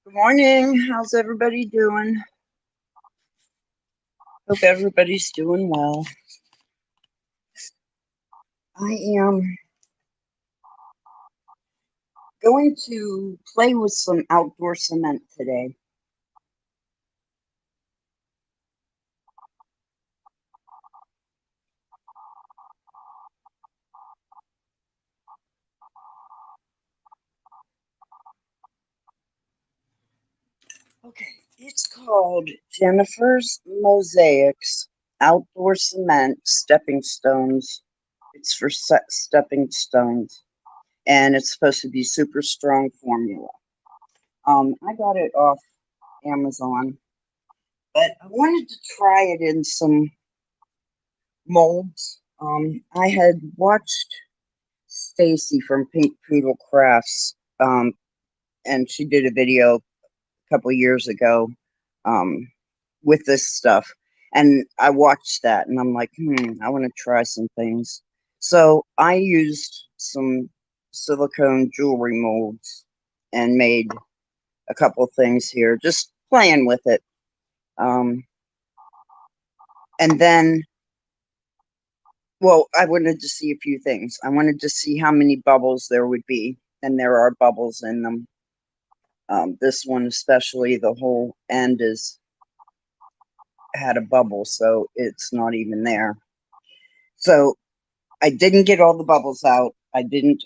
Good morning. How's everybody doing? Hope everybody's doing well. I am going to play with some outdoor cement today. Okay, it's called Jennifer's Mosaics Outdoor Cement Stepping Stones. It's for stepping stones, and it's supposed to be super strong formula. I got it off Amazon, but I wanted to try it in some molds. I had watched Stacy from Pink Poodle Crafts, and she did a video a couple years ago um, with this stuff. And I watched that, and I'm like, I want to try some things. So I used some silicone jewelry molds and made a couple things here, just playing with it. Um, and then Well, I wanted to see a few things. I wanted to see how many bubbles there would be, and there are bubbles in them. This one, especially, the whole end is had a bubble, so it's not even there. So I didn't get all the bubbles out. I didn't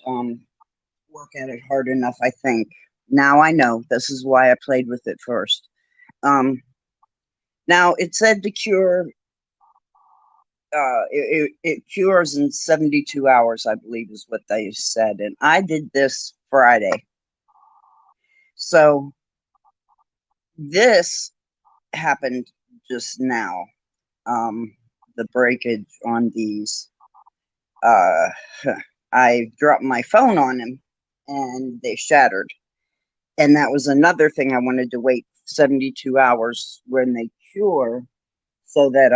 work at it hard enough, I think. Now I know. This is why I played with it first. Um, Now it said to cure. It cures in 72 hours, I believe, is what they said. And I did this Friday. So this happened just now. Um, the breakage on these. Uh, I dropped my phone on them and they shattered. And that was another thing I wanted to wait 72 hours when they cure so that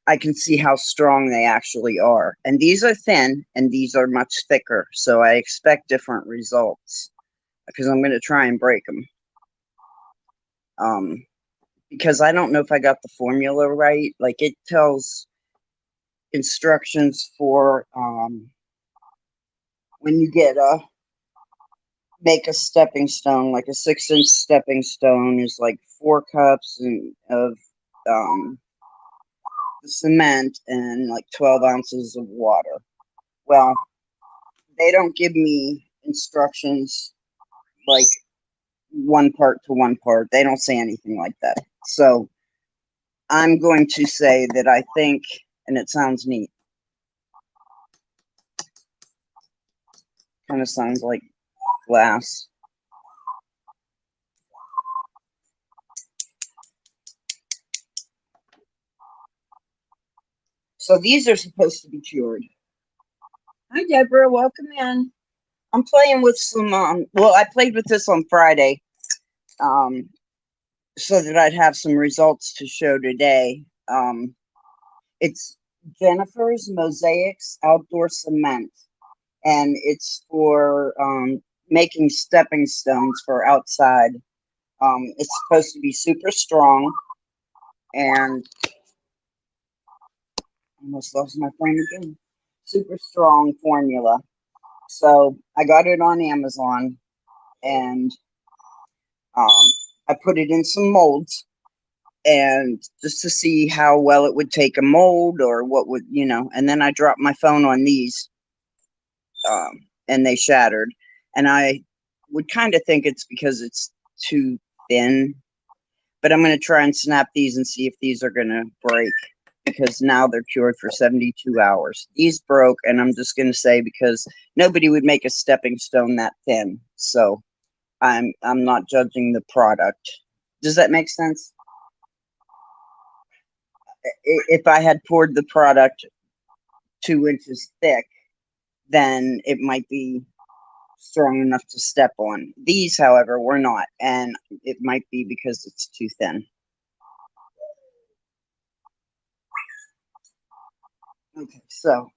I can see how strong they actually are. And these are thin and these are much thicker. So I expect different results because I'm going to try and break them. Um, because I don't know if I got the formula right. Like it tells instructions for when you get a make a stepping stone, like a 6-inch stepping stone is like 4 cups of um, the cement and like 12 ounces of water. Well, they don't give me instructions like one part to one part. They don't say anything like that. So I'm going to say that I think, and it sounds neat, kind of sounds like glass. So these are supposed to be cured. Hi, Deborah. Welcome in. I'm playing with some. Well, I played with this on Friday, um, so that I'd have some results to show today. It's Jennifer's Mosaics Outdoor Cement, and it's for making stepping stones for outside. It's supposed to be super strong, and I almost lost my frame again. Super strong formula. So I got it on Amazon, and um, I put it in some molds, and just to see how well it would take a mold or what would and then I dropped my phone on these, and they shattered, and I would kind of think it's because it's too thin, but I'm going to try and snap these and see if these are going to break, because now they're cured for 72 hours. These broke, and I'm just going to say because nobody would make a stepping stone that thin, so I'm not judging the product. Does that make sense? If I had poured the product 2 inches thick, then it might be strong enough to step on. These, however, were not, and it might be because it's too thin. Okay, so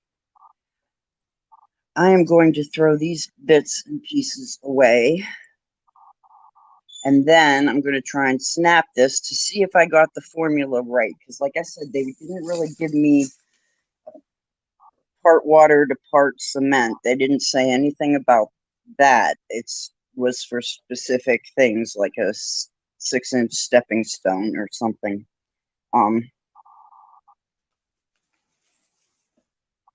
I am going to throw these bits and pieces away. And then I'm going to try and snap this to see if I got the formula right. Because like I said, they didn't really give me part water to part cement. They didn't say anything about that. It was for specific things like a 6-inch stepping stone or something.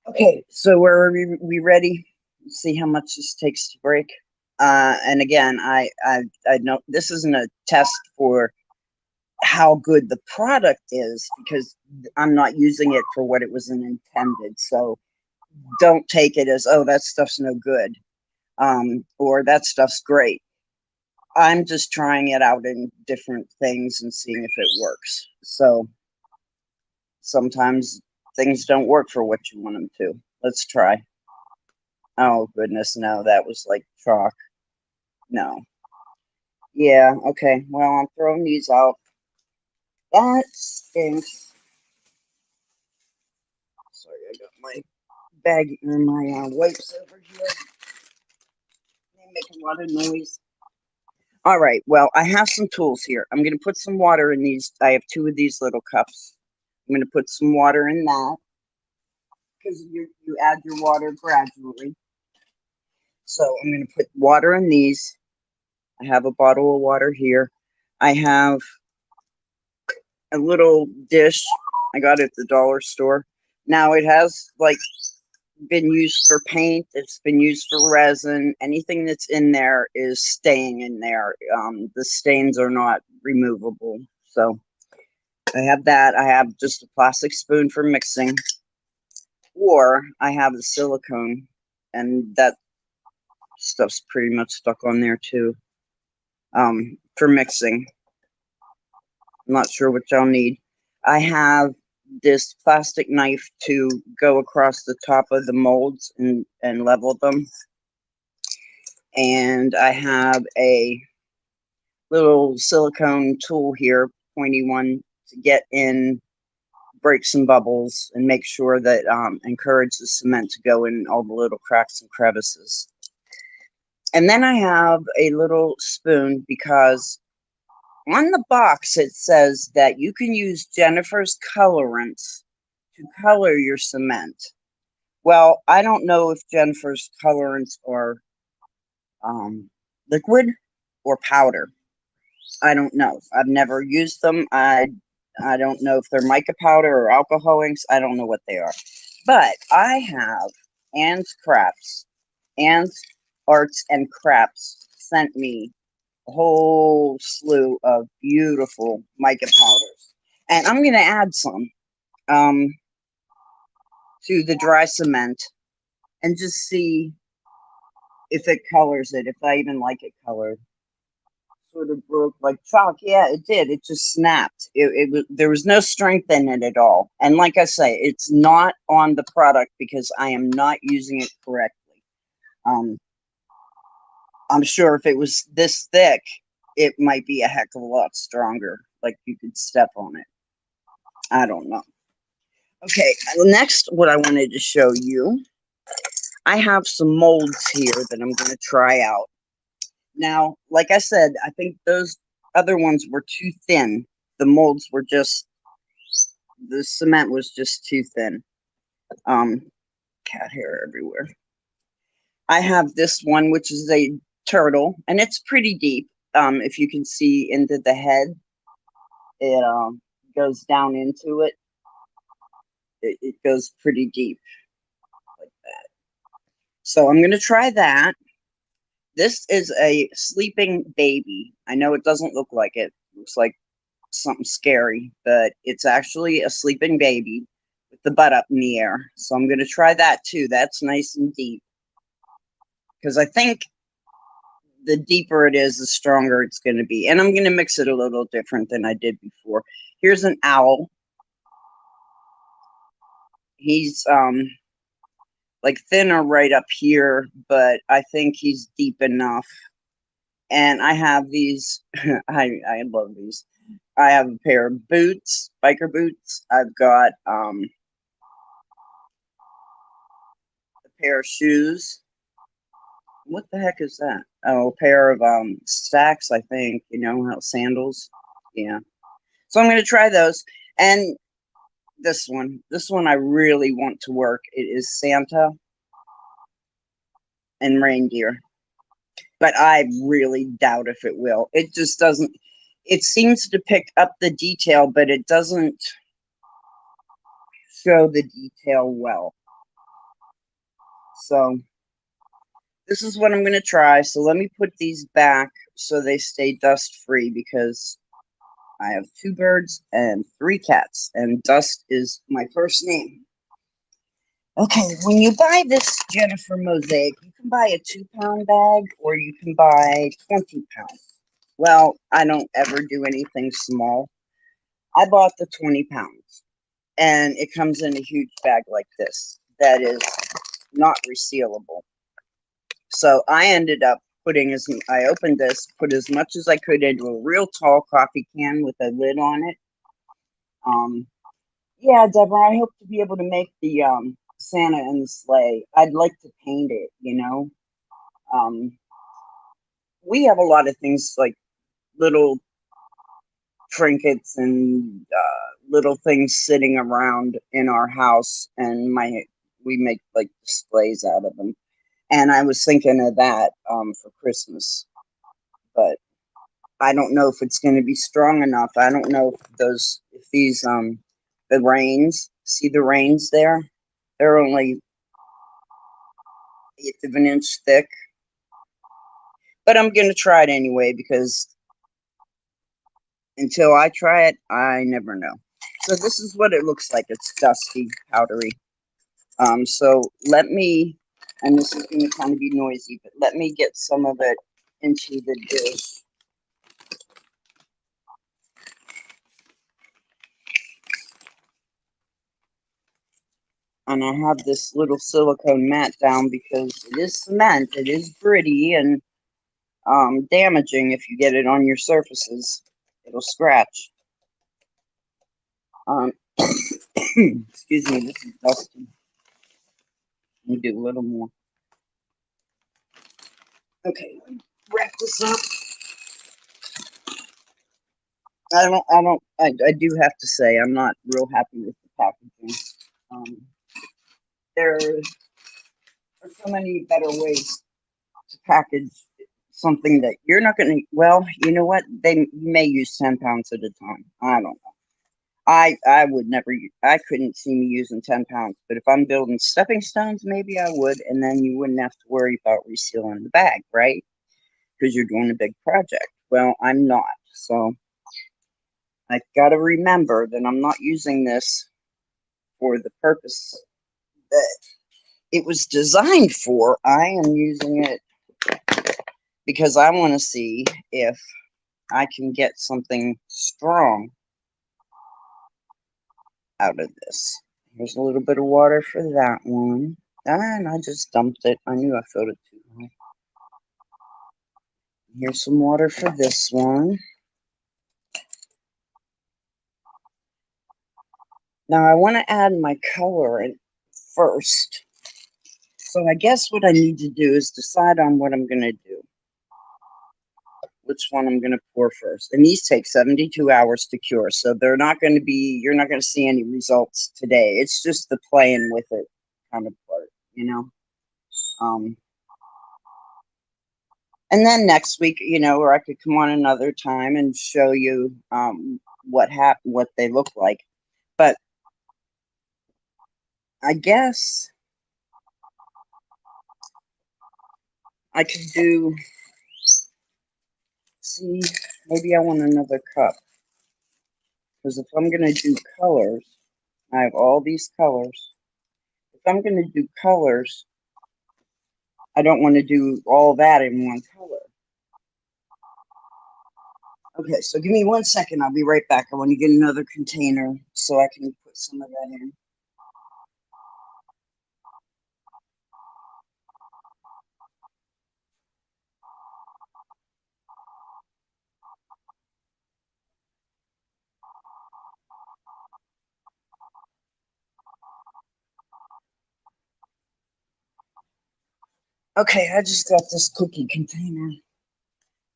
Okay, so are we ready? See how much this takes to break. And again, I know this isn't a test for how good the product is because I'm not using it for what it was intended. So don't take it as, oh, that stuff's no good, or that stuff's great. I'm just trying it out in different things and seeing if it works. So sometimes things don't work for what you want them to. Let's try. Oh, goodness, no, that was like chalk. No. Yeah, okay. Well, I'm throwing these out. That stinks. Sorry, I got my bag or my wipes over here. They make a lot of noise. All right, well, I have some tools here. I'm going to put some water in these. I have 2 of these little cups. I'm going to put some water in that because you add your water gradually. So I'm going to put water in these. I have a bottle of water here. I have a little dish. I got it at the dollar store. Now it has like been used for paint. It's been used for resin. Anything that's in there is staying in there. The stains are not removable. So I have that. I have just a plastic spoon for mixing, or I have the silicone, and that stuff's pretty much stuck on there too. For mixing. I'm not sure what y'all need. I have this plastic knife to go across the top of the molds and level them. And I have a little silicone tool here, pointy one, to get in, break some bubbles, and make sure that encourage the cement to go in all the little cracks and crevices. And then I have a little spoon because on the box it says that you can use Jennifer's colorants to color your cement. Well, I don't know if Jennifer's colorants are liquid or powder. I don't know. I've never used them. I don't know if they're mica powder or alcohol inks. I don't know what they are. But I have Ann's Crafts. Ann's Arts and Crafts sent me a whole slew of beautiful mica powders. And I'm going to add some to the dry cement and just see if it colors it, if I even like it colored. Sort of broke like chalk. Yeah, it did. It just snapped. It was, there was no strength in it at all. And like I say, it's not on the product because I am not using it correctly. I'm sure if it was this thick, it might be a heck of a lot stronger. Like you could step on it. I don't know. Okay, next, what I wanted to show you, I have some molds here that I'm going to try out. Now, like I said, I think those other ones were too thin. The molds were just, the cement was just too thin. Cat hair everywhere. I have this one, which is a turtle, and it's pretty deep. If you can see into the head, it goes down into it. It goes pretty deep like that. So I'm going to try that. This is a sleeping baby. I know it doesn't look like it. It looks like something scary, but it's actually a sleeping baby with the butt up in the air. So I'm going to try that too. That's nice and deep. Because I think the deeper it is, the stronger it's going to be. And I'm going to mix it a little different than I did before. Here's an owl. He's like thinner right up here, but I think he's deep enough. And I have these, I love these. I have a pair of boots, biker boots. I've got a pair of shoes, What the heck is that? Oh, a pair of stacks, I think. You know, how sandals. Yeah. So I'm gonna try those. And this one I really want to work. It is Santa and reindeer, but I really doubt if it will. It just doesn't. It seems to pick up the detail, but it doesn't show the detail well. So this is what I'm going to try. So let me put these back so they stay dust free because I have 2 birds and 3 cats, and Dust is my first name. Okay, when you buy this Jennifer mosaic, you can buy a 2-pound bag or you can buy 20 pounds. Well, I don't ever do anything small. I bought the 20 pounds, and it comes in a huge bag like this that is not resealable. So I ended up I opened this, put as much as I could into a real tall coffee can with a lid on it. Um, yeah, Deborah, I hope to be able to make the Santa and the sleigh. I'd like to paint it, you know. Um, we have a lot of things like little trinkets and little things sitting around in our house, and we make like displays out of them. And I was thinking of that for Christmas, but I don't know if it's going to be strong enough. I don't know if these the reins. See the reins there? They're only 1/8 of an inch thick. But I'm going to try it anyway because until I try it, I never know. So this is what it looks like. It's dusty, powdery. So let me, and this is going to kind of be noisy, but let me get some of it into the dish. And I have this little silicone mat down because it is cement. It is gritty and damaging if you get it on your surfaces. It'll scratch. Excuse me, this is dusty. Let me do a little more. Okay, wrap this up. I do have to say, I'm not real happy with the packaging. Um, there are so many better ways to package something that you're not going to, well, you know what? You may use 10 pounds at a time. I don't know. I would never, I couldn't see me using 10 pounds, but if I'm building stepping stones, maybe I would, and then you wouldn't have to worry about resealing the bag, right? Because you're doing a big project. Well, I'm not. So I got to remember that I'm not using this for the purpose that it was designed for. I am using it because I want to see if I can get something strong out of this. Here's a little bit of water for that one. And I just dumped it. I knew I filled it too high. Here's some water for this one. Now I want to add my color in first. So I guess what I need to do is decide on what I'm going to do. Which one I'm going to pour first. And these take 72 hours to cure. So they're not going to be, you're not going to see any results today. It's just the playing with it kind of part, you know? Um, and then next week, you know, or I could come on another time and show you what they look like. But I guess I could do, see, maybe I want another cup. Because if I'm going to do colors, I have all these colors. If I'm going to do colors, I don't want to do all that in one color. Okay, so give me 1 second. I'll be right back. I want to get another container so I can put some of that in. Okay, I just got this cookie container.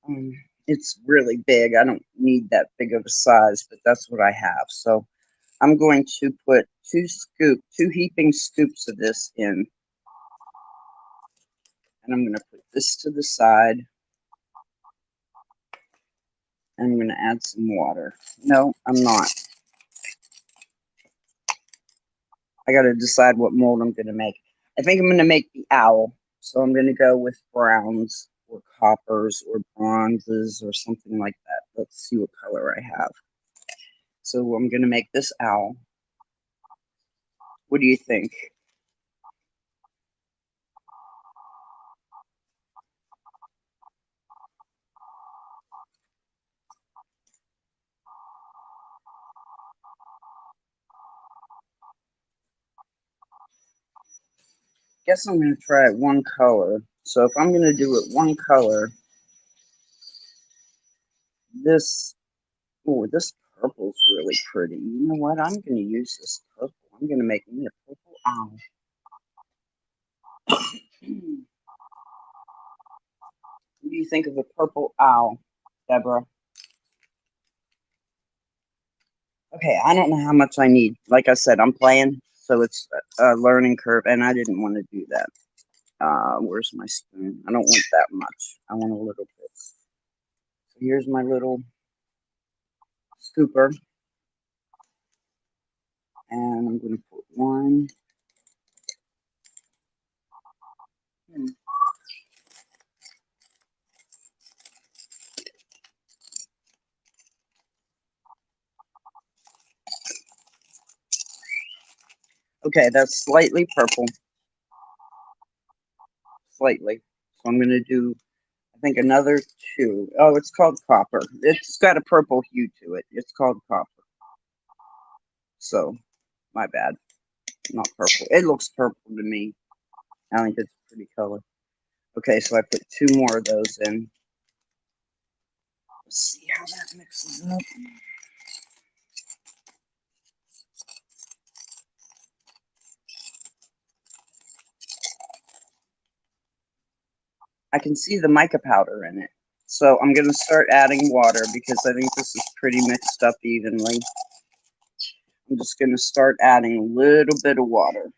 Um, it's really big. I don't need that big of a size, but that's what I have. So I'm going to put two heaping scoops of this in. And I'm going to put this to the side. And I'm going to add some water. No, I'm not. I got to decide what mold I'm going to make. I think I'm going to make the owl. So I'm going to go with browns or coppers or bronzes or something like that. Let's see what color I have. So I'm going to make this owl. What do you think? Guess I'm going to try it one color. So if I'm going to do it one color, this, oh, this purple's really pretty. You know what? I'm going to use this purple. I'm going to make me a purple owl. What do you think of a purple owl, Deborah? Okay, I don't know how much I need. Like I said, I'm playing, so it's a learning curve, and I didn't want to do that. Where's my spoon? I don't want that much. I want a little bit. So here's my little scooper, and I'm going to put one. Okay, that's slightly purple. Slightly. So I'm going to do, I think, another two. Oh, it's called copper. It's got a purple hue to it. It's called copper. So, my bad. Not purple. It looks purple to me. I think it's a pretty color. Okay, so I put two more of those in. Let's see how that mixes up. I can see the mica powder in it. So I'm going to start adding water because I think this is pretty mixed up evenly. I'm just going to start adding a little bit of water.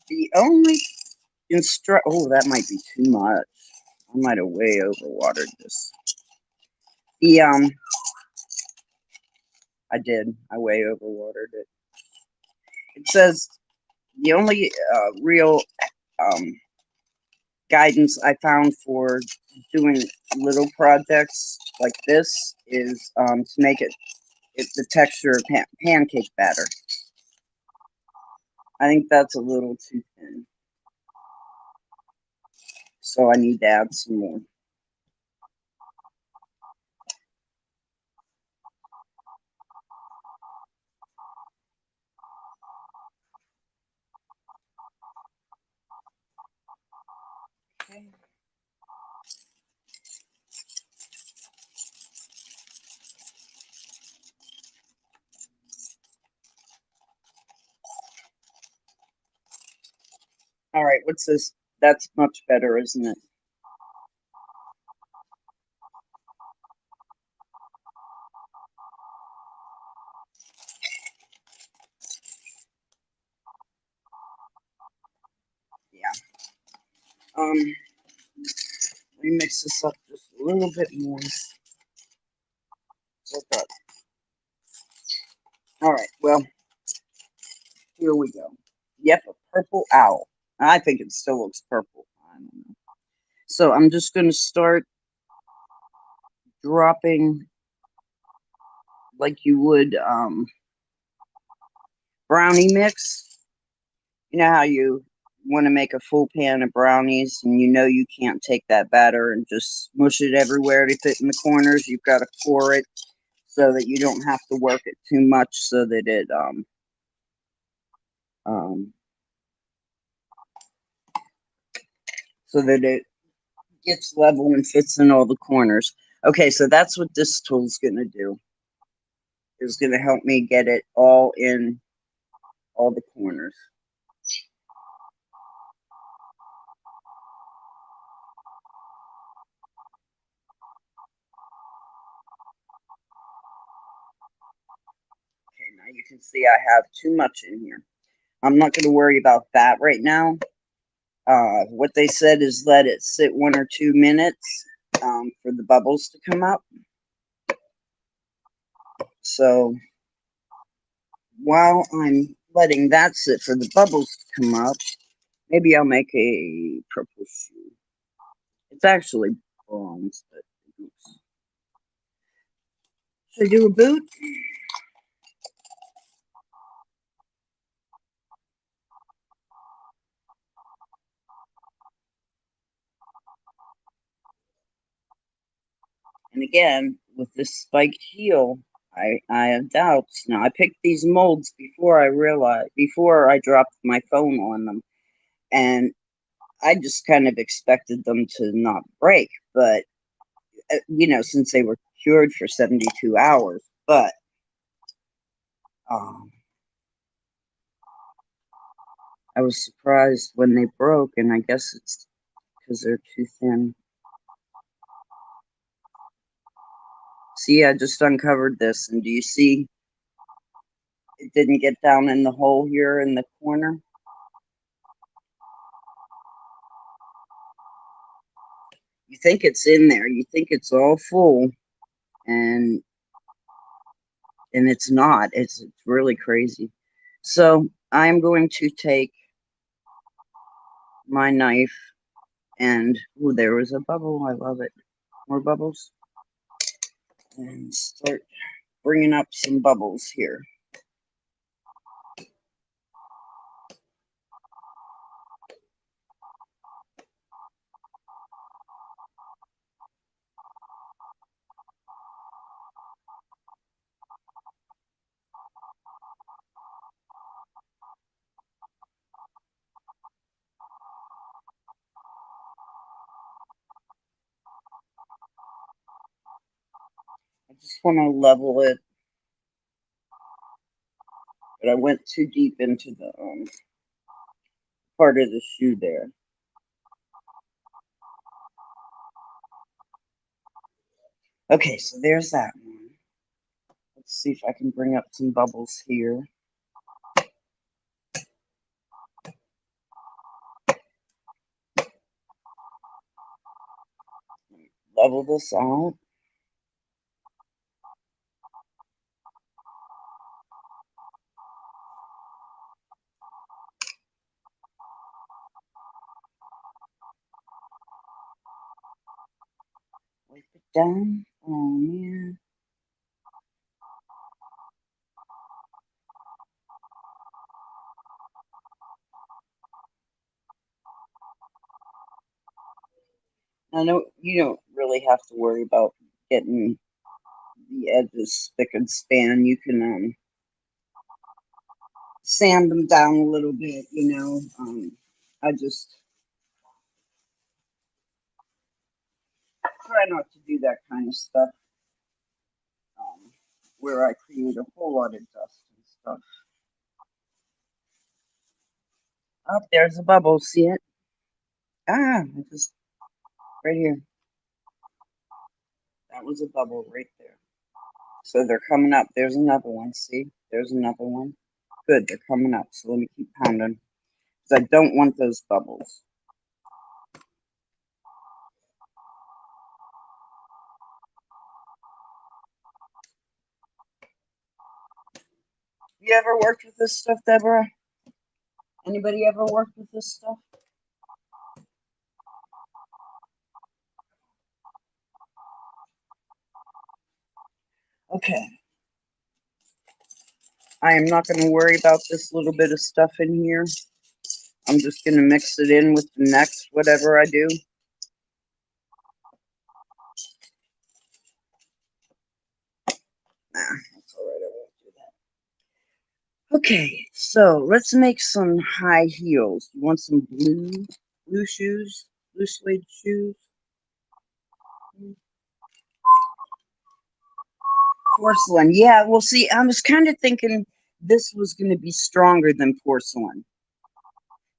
The only oh, that might be too much. I might have way overwatered this. The I did. I way overwatered it. It says the only real guidance I found for doing little projects like this is to make it the texture of pancake batter. I think that's a little too thin, so I need to add some more. Okay. All right, what's this? That's much better, isn't it? Yeah. Let me mix this up just a little bit more. Okay. All right. Well, here we go. Yep, a purple owl. I think it still looks purple. I don't know. So I'm just going to start dropping like you would brownie mix. You know how you want to make a full pan of brownies and you know you can't take that batter and just smush it everywhere to fit in the corners. You've got to pour it so that you don't have to work it too much so that it um so that it gets level and fits in all the corners. Okay, so that's what this tool's going to do. It's going to help me get it all in all the corners. Okay, now you can see I have too much in here. I'm not going to worry about that right now. What they said is let it sit 1 or 2 minutes for the bubbles to come up. So while I'm letting that sit for the bubbles to come up, maybe I'll make a purple shoe. It's actually bronze, but oops. Should I do a boot? And again, with this spiked heel, I have doubts. Now, I picked these molds before I dropped my phone on them. And I just kind of expected them to not break. But, since they were cured for 72 hours. But, I was surprised when they broke. And I guess it's because they're too thin. See, I just uncovered this. And do you see it didn't get down in the hole here in the corner? You think it's in there. You think it's all full. And it's not. It's really crazy. So I'm going to take my knife and, oh, there was a bubble. I love it. More bubbles. And start bringing up some bubbles here. I just want to level it, but I went too deep into the part of the shoe there. Okay, so there's that one. Let's see if I can bring up some bubbles here. Level this out. Wipe it down. Oh, man. I know you don't really have to worry about getting the edges spick and span. You can sand them down a little bit, I just try not to do that kind of stuff where I create a whole lot of dust and stuff. Oh, there's a bubble. See it? Just right here. That was a bubble right there. So they're coming up. There's another one. See? There's another one. Good. They're coming up. So let me keep pounding because I don't want those bubbles. You ever worked with this stuff, Deborah? Anybody ever worked with this stuff? Okay. I am not going to worry about this little bit of stuff in here. I'm just going to mix it in with the next whatever I do. Nah, that's all right. I won't do that. Okay, so let's make some high heels. You want some blue shoes? Blue suede shoes? Porcelain. Yeah, well, see, I was kind of thinking this was going to be stronger than porcelain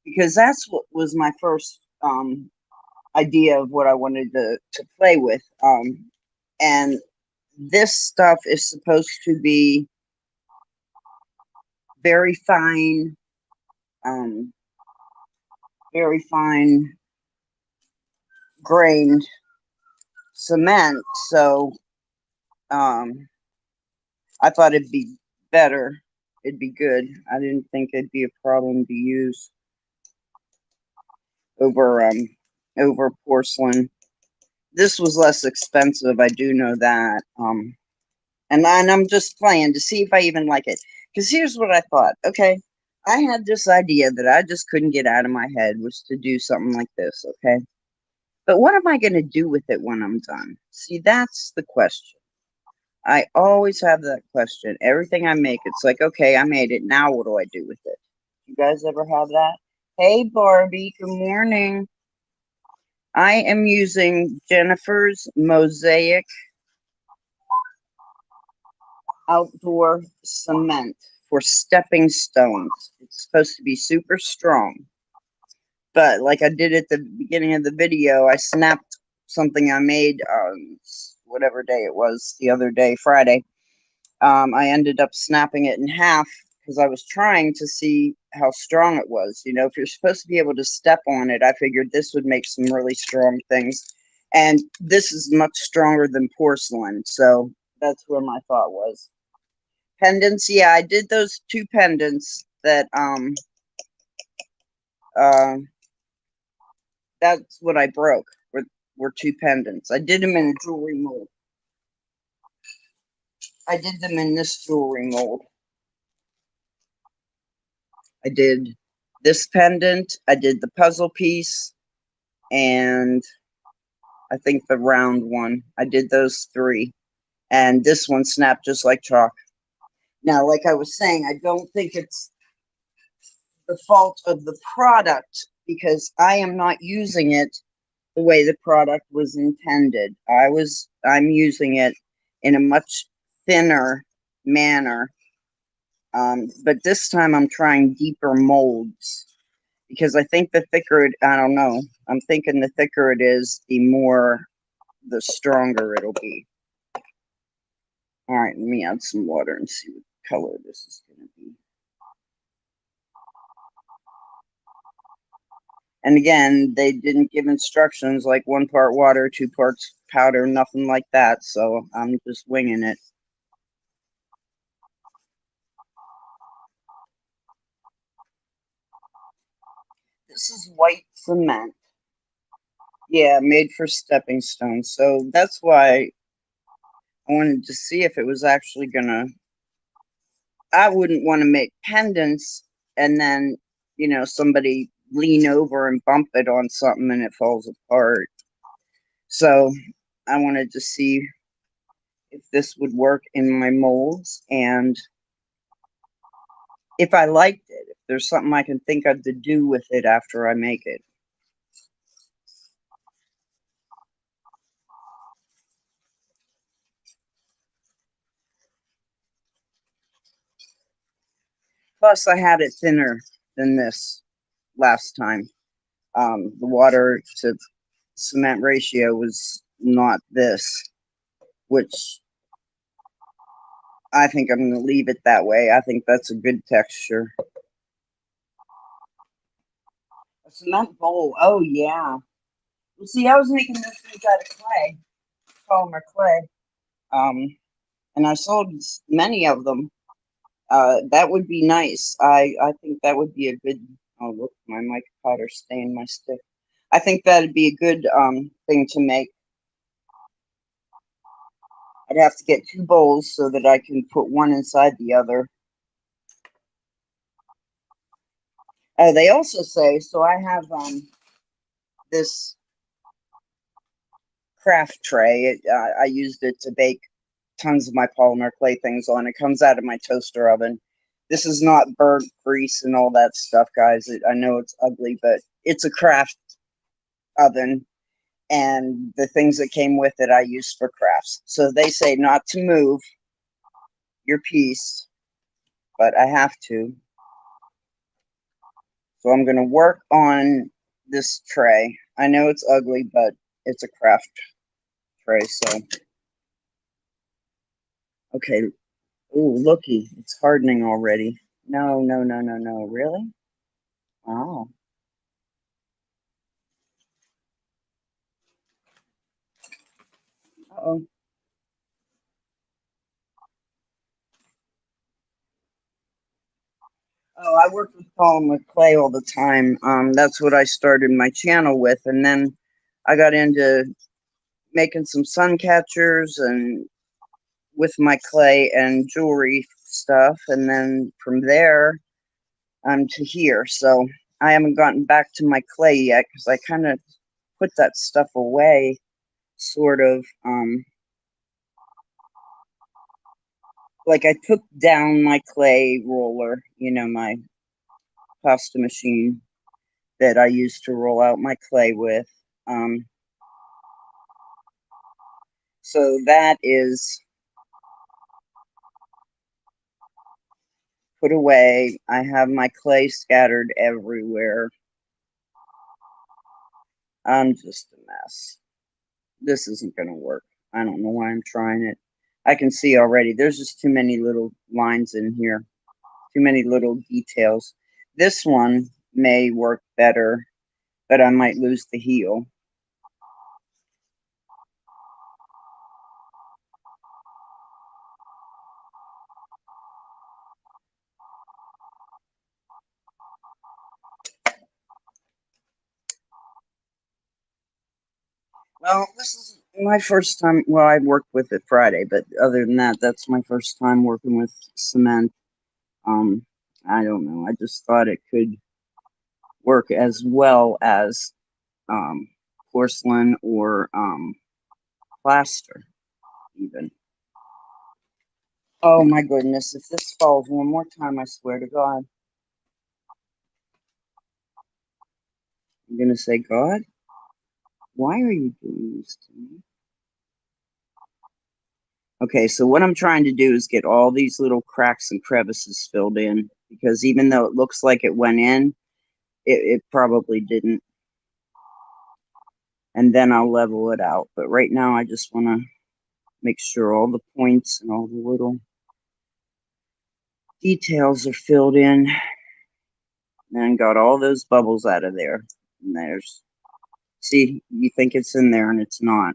because that's what was my first idea of what I wanted to play with. And this stuff is supposed to be very fine, um, very fine grained cement. So um, I thought it'd be better. It'd be good. I didn't think it'd be a problem to use over over porcelain. This was less expensive. I do know that. And I'm just playing to see if I even like it. Because here's what I thought. Okay, I had this idea that I just couldn't get out of my head was to do something like this. Okay, but what am I going to do with it when I'm done? See, that's the question. I always have that question. Everything I make, it's like, okay, I made it. Now what do I do with it? You guys ever have that? Hey, Barbie. Good morning. I am using Jennifer's Mosaic Outdoor Cement for stepping stones. It's supposed to be super strong. But like I did at the beginning of the video, I snapped something I made on whatever day it was, the other day, Friday. I ended up snapping it in half because I was trying to see how strong it was. You know, if you're supposed to be able to step on it, I figured this would make some really strong things. And this is much stronger than porcelain. So that's where my thought was. Pendants, yeah, I did those two pendants that uh that's what I broke were two pendants. I did them in a jewelry mold. I did them in this jewelry mold. I did this pendant, I did the puzzle piece, and I think the round one. I did those three. And this one snapped just like chalk. Now, like I was saying, I don't think it's the fault of the product because I am not using it the way the product was intended. I'm using it in a much thinner manner. But this time I'm trying deeper molds because I think the thicker it, I don't know, I'm thinking the thicker it is, the stronger it'll be. All right, let me add some water and see what color this is going to be. And again, they didn't give instructions like 1 part water, 2 parts powder, nothing like that. So I'm just winging it. This is white cement. Yeah, made for stepping stones. So that's why I wanted to see if it was actually gonna. I wouldn't want to make pendants and then, somebody lean over and bump it on something and it falls apart. So I wanted to see if this would work in my molds and if I liked it, if there's something I can think of to do with it after I make it. Plus, I had it thinner than this last time. The water to cement ratio was not this, which I think I'm going to leave it that way. I think that's a good texture. A cement bowl. Oh, yeah. Well, see, I was making those things out of clay, polymer clay. And I sold many of them. That would be nice. I think that would be a good. Oh, look, my mic powder stained my stick. I think that'd be a good thing to make. I'd have to get 2 bowls so that I can put one inside the other. They also say, so I have this craft tray. I used it to bake tons of my polymer clay things on. It comes out of my toaster oven. This is not burnt grease and all that stuff, guys. I know it's ugly, but it's a craft oven. And the things that came with it, I used for crafts. So they say not to move your piece, but I have to. So I'm going to work on this tray. I know it's ugly, but it's a craft tray, so. Okay. Ooh, looky. It's hardening already. No, no, no, no, no. Really? Oh. Uh-oh. Oh, I work with polymer clay all the time. That's what I started my channel with, and then I got into making some sun catchers and with my clay and jewelry stuff, and then from there to here. So I haven't gotten back to my clay yet because I kind of put that stuff away, sort of. Like I took down my clay roller, my pasta machine that I used to roll out my clay with. Um, so that is put away. I have my clay scattered everywhere. I'm just a mess. This isn't going to work. I don't know why I'm trying it. I can see already there's just too many little lines in here, too many little details. This one may work better, but I might lose the heel. Well, this is my first time. Well, I worked with it Friday, but other than that, that's my first time working with cement. Um, I don't know. I just thought it could work as well as um, porcelain or plaster, even. Oh my goodness! If this falls one more time, I swear to God, I'm gonna say, God, why are you doing this to me? Okay, so what I'm trying to do is get all these little cracks and crevices filled in because even though it looks like it went in, it probably didn't. And then I'll level it out. But right now, I just want to make sure all the points and all the little details are filled in and got all those bubbles out of there. And see, you think it's in there and it's not.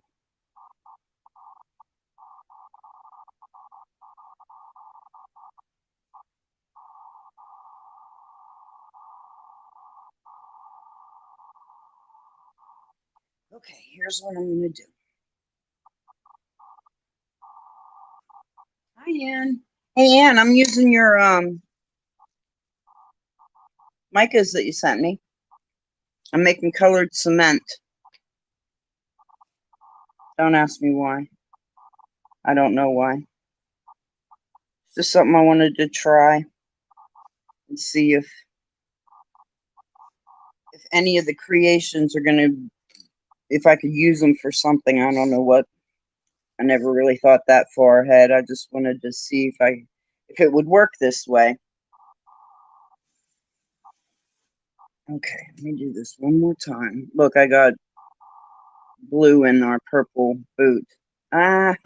Okay, here's what I'm going to do. Hi, Ann. Hey, Ann, I'm using your micas that you sent me. I'm making colored cement. Don't ask me why. I don't know why. It's just something I wanted to try and see if any of the creations are going to, if I could use them for something. I don't know what. I never really thought that far ahead. I just wanted to see if it would work this way. Okay, let me do this one more time. Look, I got blue in our purple boot. Ah,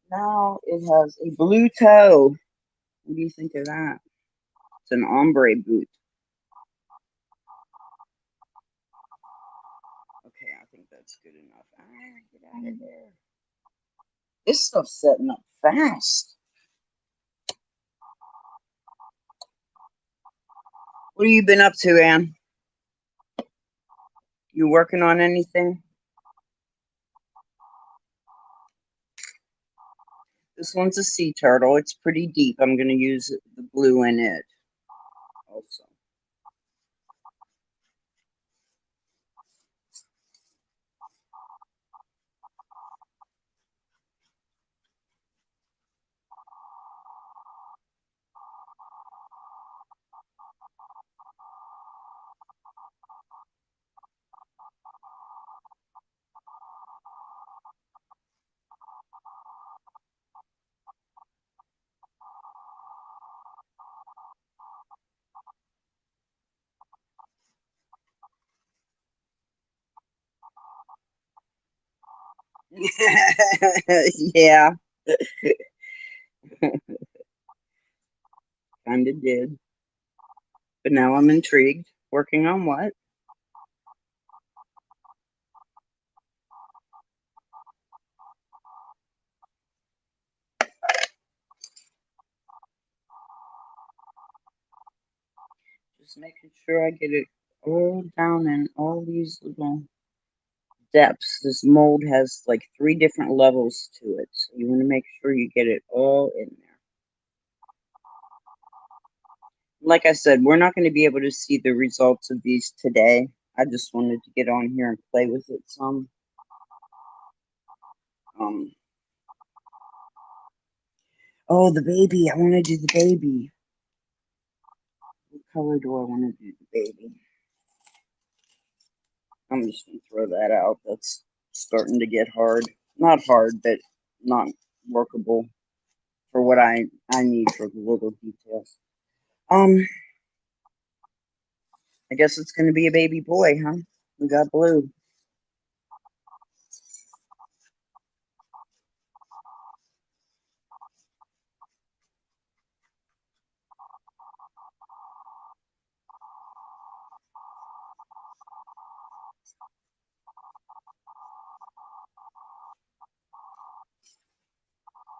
now it has a blue toe. What do you think of that? It's an ombre boot. Okay, I think that's good enough. Get out of there. This stuff's setting up fast. What have you been up to, Ann? You working on anything? This one's a sea turtle. It's pretty deep. I'm going to use the blue in it also. Yeah, kind of did. But now I'm intrigued. Working on what? Just making sure I get it all down in all these little depths. This mold has like 3 different levels to it. So you want to make sure you get it all in there. Like I said, we're not going to be able to see the results of these today. I just wanted to get on here and play with it some. Um, oh, the baby. I want to do the baby. What color do I want to do the baby? I'm just going to throw that out. That's starting to get hard. Not hard, but not workable for what I need for the little details. Um, I guess it's going to be a baby boy, huh? We got blue.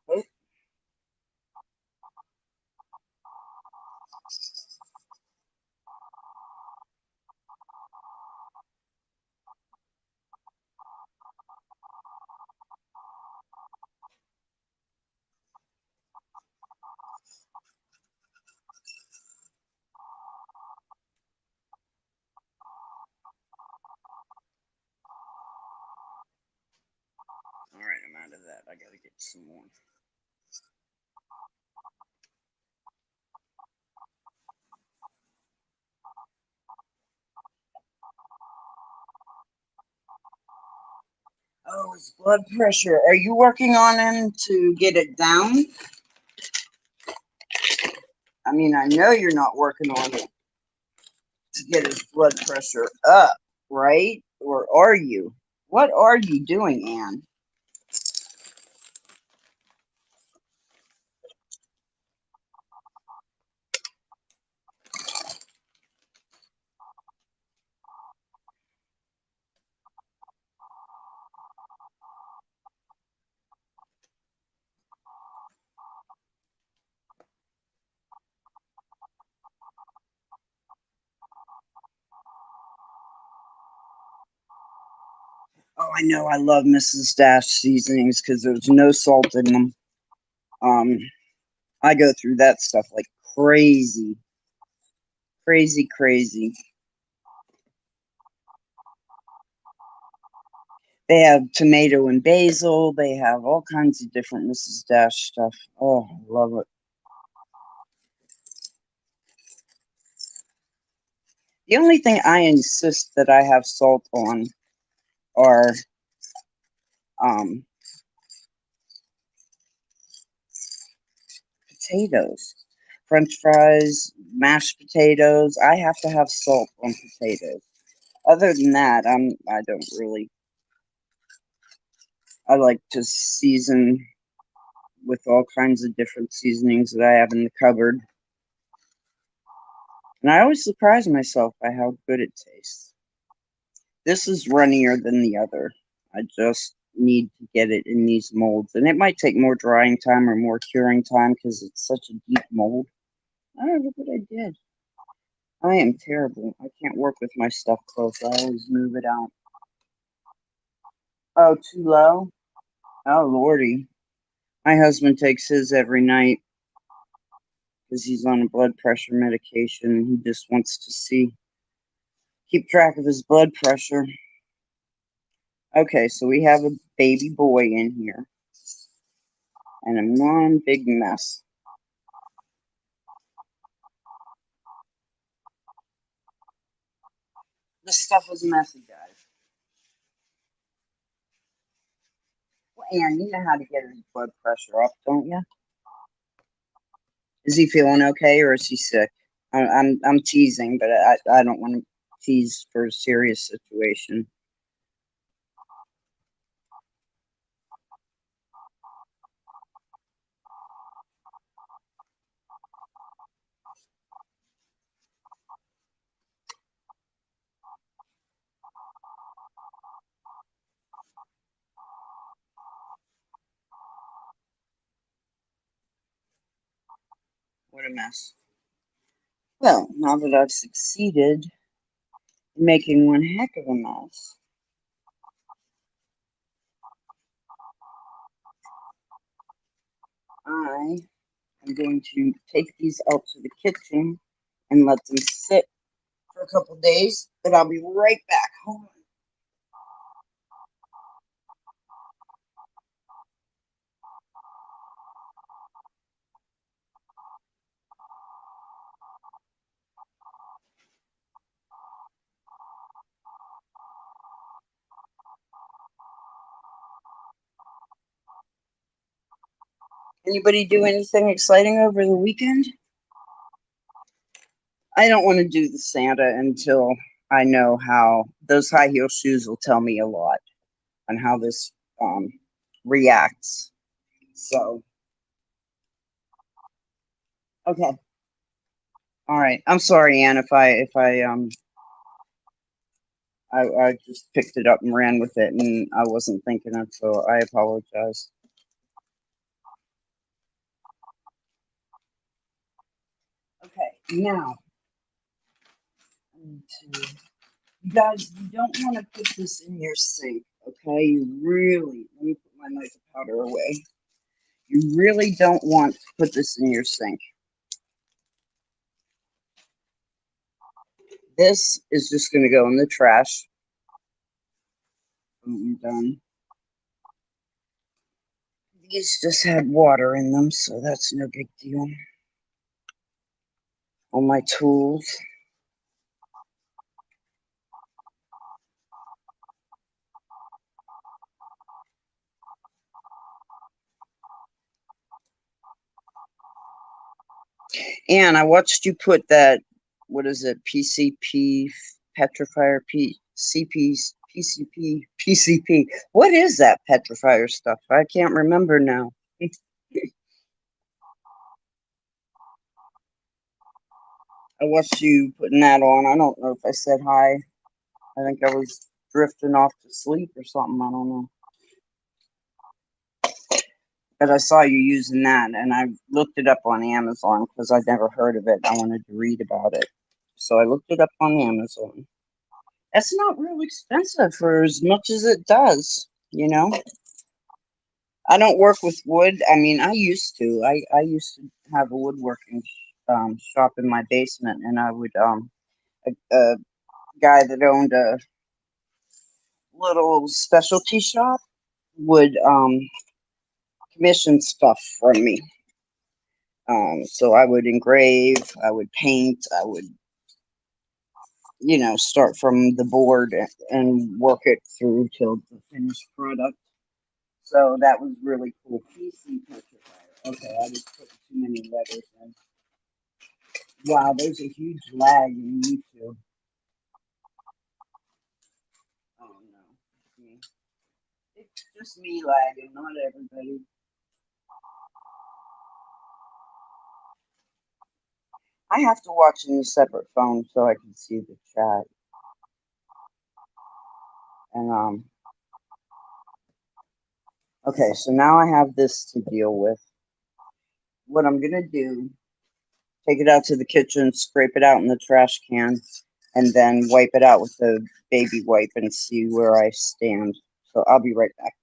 Oh, all right, I'm out of that. I got to get some more. Oh, his blood pressure. Are you working on him to get it down? I mean, I know you're not working on it to get his blood pressure up, right? Or are you? What are you doing, Anne? Oh, I know. I love Mrs. Dash seasonings because there's no salt in them. Um, I go through that stuff like crazy, crazy, crazy. They have tomato and basil. They have all kinds of different Mrs. Dash stuff. Oh, I love it. The only thing I insist that I have salt on are um, potatoes, French fries, mashed potatoes. I have to have salt on potatoes. Other than that, I don't really. I like to season with all kinds of different seasonings that I have in the cupboard. And I always surprise myself by how good it tastes. This is runnier than the other. I just need to get it in these molds. And it might take more drying time or more curing time because it's such a deep mold. Oh, look what I did. I am terrible. I can't work with my stuff close. I always move it out. Oh, too low? Oh, lordy. My husband takes his every night because he's on a blood pressure medication. He just wants to keep track of his blood pressure. Okay, so we have a baby boy in here and I'm one big mess. This stuff is messy, guys. Well, Anne, you know how to get his blood pressure up, don't you? Is he feeling okay or is he sick? I'm teasing, but I don't want to tease for a serious situation. What a mess. Well, now that I've succeeded in making one heck of a mess, I am going to take these out to the kitchen and let them sit for a couple days, but I'll be right back. Hold on. Anybody do anything exciting over the weekend? I don't want to do the Santa until I know how those high heel shoes will tell me a lot on how this reacts. So, okay. All right. I'm sorry, Ann, I just picked it up and ran with it and I wasn't thinking it, so I apologize. Okay, now you guys, you don't want to put this in your sink, okay? You really, let me put my knife of powder away. You really don't want to put this in your sink. This is just going to go in the trash when I'm done. These just had water in them, so that's no big deal. All my tools. And I watched you put that, what is it, PCP, petrifier, PCP, PCP, PCP. What is that petrifier stuff? I can't remember now. I watched you putting that on. I don't know if I said hi. I think I was drifting off to sleep or something. I don't know. But I saw you using that, and I looked it up on Amazon because I'd never heard of it. I wanted to read about it. So I looked it up on Amazon. That's not real expensive for as much as it does, you know? I don't work with wood. I mean, I used to. I used to have a woodworking shop in my basement, and I would a guy that owned a little specialty shop would commission stuff from me. So I would engrave, I would paint, I would, start from the board and work it through till the finished product. So that was really cool. PC petrifier. Okay, I just put too many letters in. Wow, there's a huge lag in YouTube. Oh no. It's just me lagging, not everybody. I have to watch in a separate phone so I can see the chat. And okay, so now I have this to deal with. What I'm gonna do, take it out to the kitchen, scrape it out in the trash can, and then wipe it out with the baby wipe and see where I stand. So I'll be right back.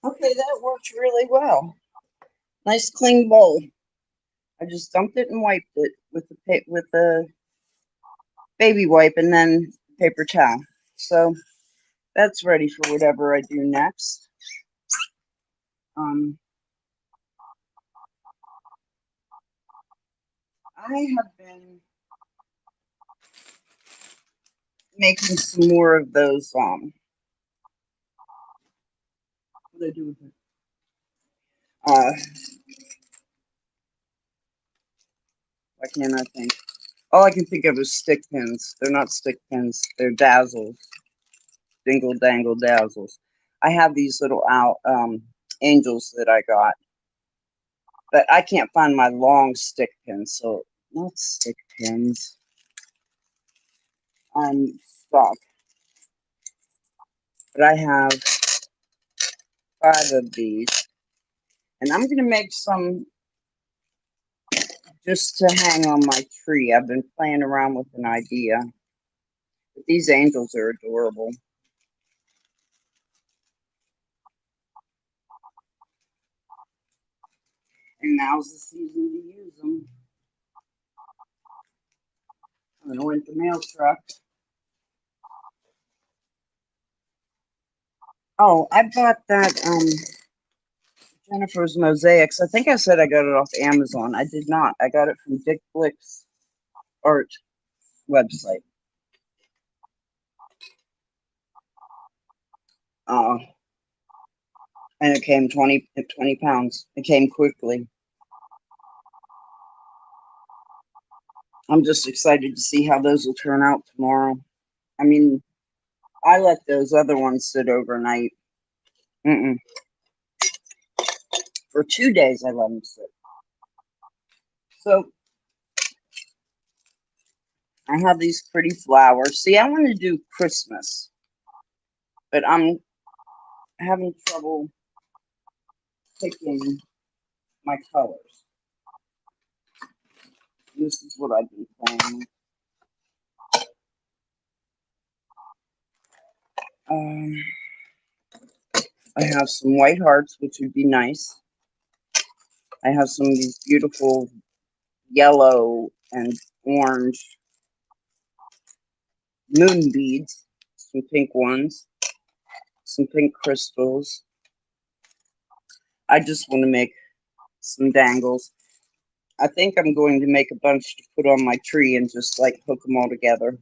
Okay, that worked really well. Nice clean bowl. I just dumped it and wiped it with the baby wipe and then paper towel. So that's ready for whatever I do next. Um, I have been making some more of those. What do I do with it? Why can't I think? All I can think of is stick pins. They're not stick pins. They're dazzles. Dingle dangle dazzles. I have these little angels that I got, but I can't find my long stick pins. So not stick pins. I'm stuck. But I have 5 of these, and I'm gonna make some just to hang on my tree. I've been playing around with an idea. But these angels are adorable. And now's the season to use them. I'm gonna wait the mail truck. Oh, I bought that Jennifer's Mosaics. I think I said I got it off Amazon. I did not. I got it from Dick Blick's art website. Uh, and it came 20 pounds. It came quickly. I'm just excited to see how those will turn out tomorrow. I mean, I let those other ones sit overnight. Mm-mm. For 2 days, I let them sit. So I have these pretty flowers. See, I want to do Christmas, but I'm having trouble picking my colors. This is what I've been playing with. I have some white hearts, which would be nice. I have some of these beautiful yellow and orange moon beads, some pink ones, some pink crystals. I just want to make some dangles. I think I'm going to make a bunch to put on my tree and just like hook them all together.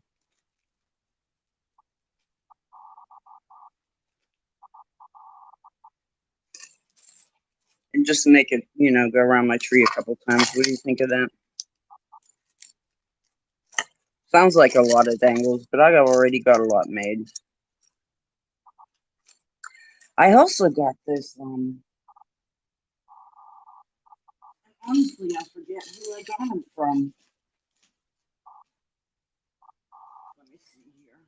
And just make it, go around my tree a couple times. What do you think of that? Sounds like a lot of dangles, but I already got a lot made. I also got this, honestly, I forget who I got them from. Let me see here.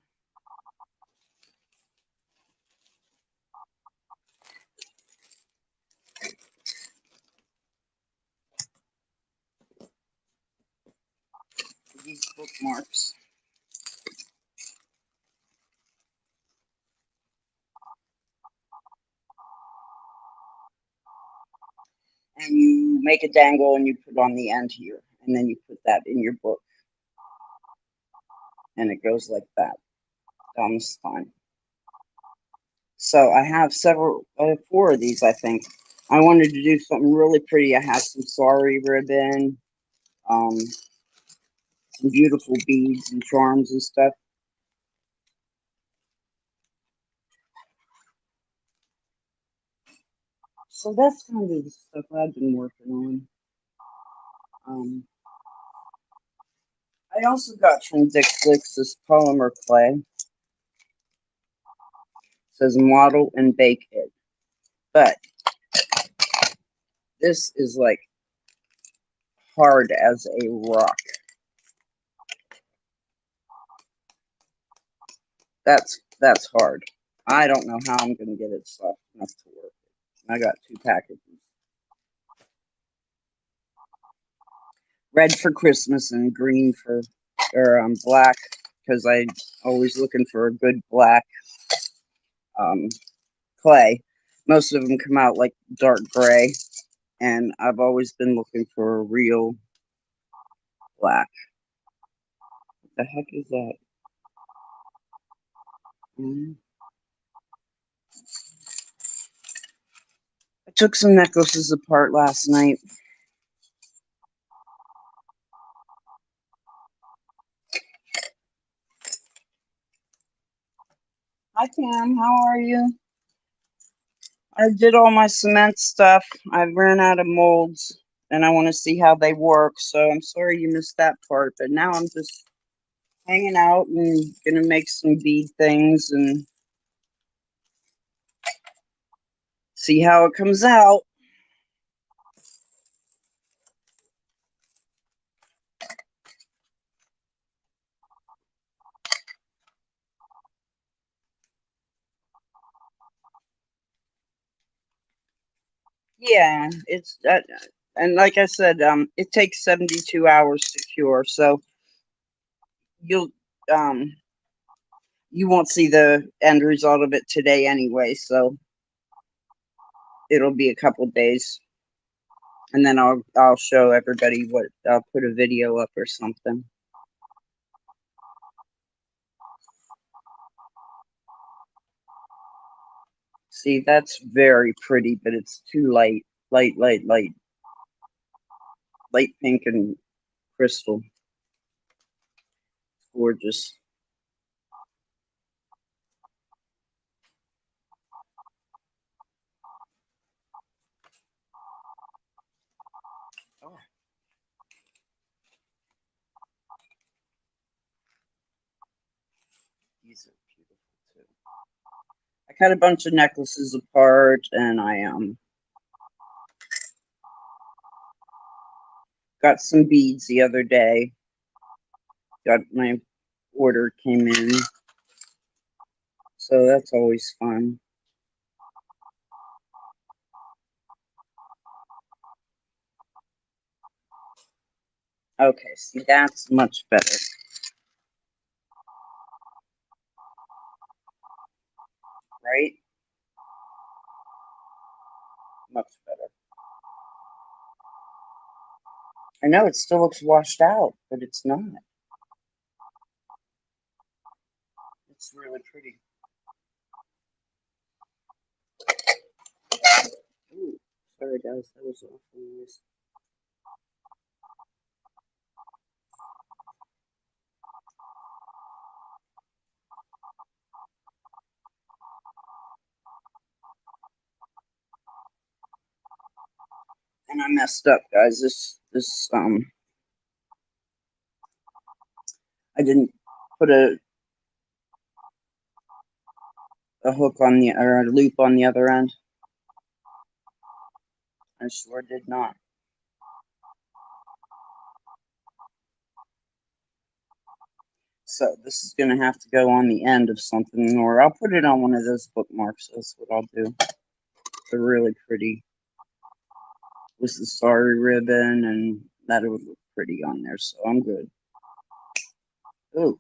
These bookmarks. And you make a dangle and you put on the end here. And then you put that in your book. And it goes like that. Down the spine. So I have 4 of these, I think. I wanted to do something really pretty. I have some sari ribbon, um, some beautiful beads and charms and stuff. So that's kind of the stuff I've been working on. I also got from Dick Flicks this polymer clay. It says model and bake it. But this is like hard as a rock. That's hard. I don't know how I'm going to get it soft enough to work. I got 2 packages. Red for Christmas and green or black, because I always looking for a good black um, clay. Most of them come out like dark gray, and I've always been looking for a real black. What the heck is that? I took some necklaces apart last night. Hi, Pam. How are you? I did all my cement stuff. I ran out of molds, and I want to see how they work. So I'm sorry you missed that part. But now I'm just hanging out and gonna make some bead things and see how it comes out. Yeah, it's and like I said, it takes 72 hours to cure. So you'll um you won't see the end result of it today anyway. So it'll be a couple days, and then I'll show everybody what I'll put a video up or something. See, that's very pretty, but it's too light, light pink and crystal. Gorgeous. Oh, these are beautiful too. I cut a bunch of necklaces apart, and I got some beads the other day. Got my order came in, so that's always fun. Okay, see, that's much better. Right? Much better. I know it still looks washed out, but it's not. It's really pretty. Ooh, sorry guys, that was awful noise. And I messed up, guys. This I didn't put a hook on the or a loop on the other end. I sure did not. So this is gonna have to go on the end of something, or I'll put it on one of those bookmarks. That's what I'll do. They're really pretty. With the starry ribbon, and that would look pretty on there, so I'm good. Oh,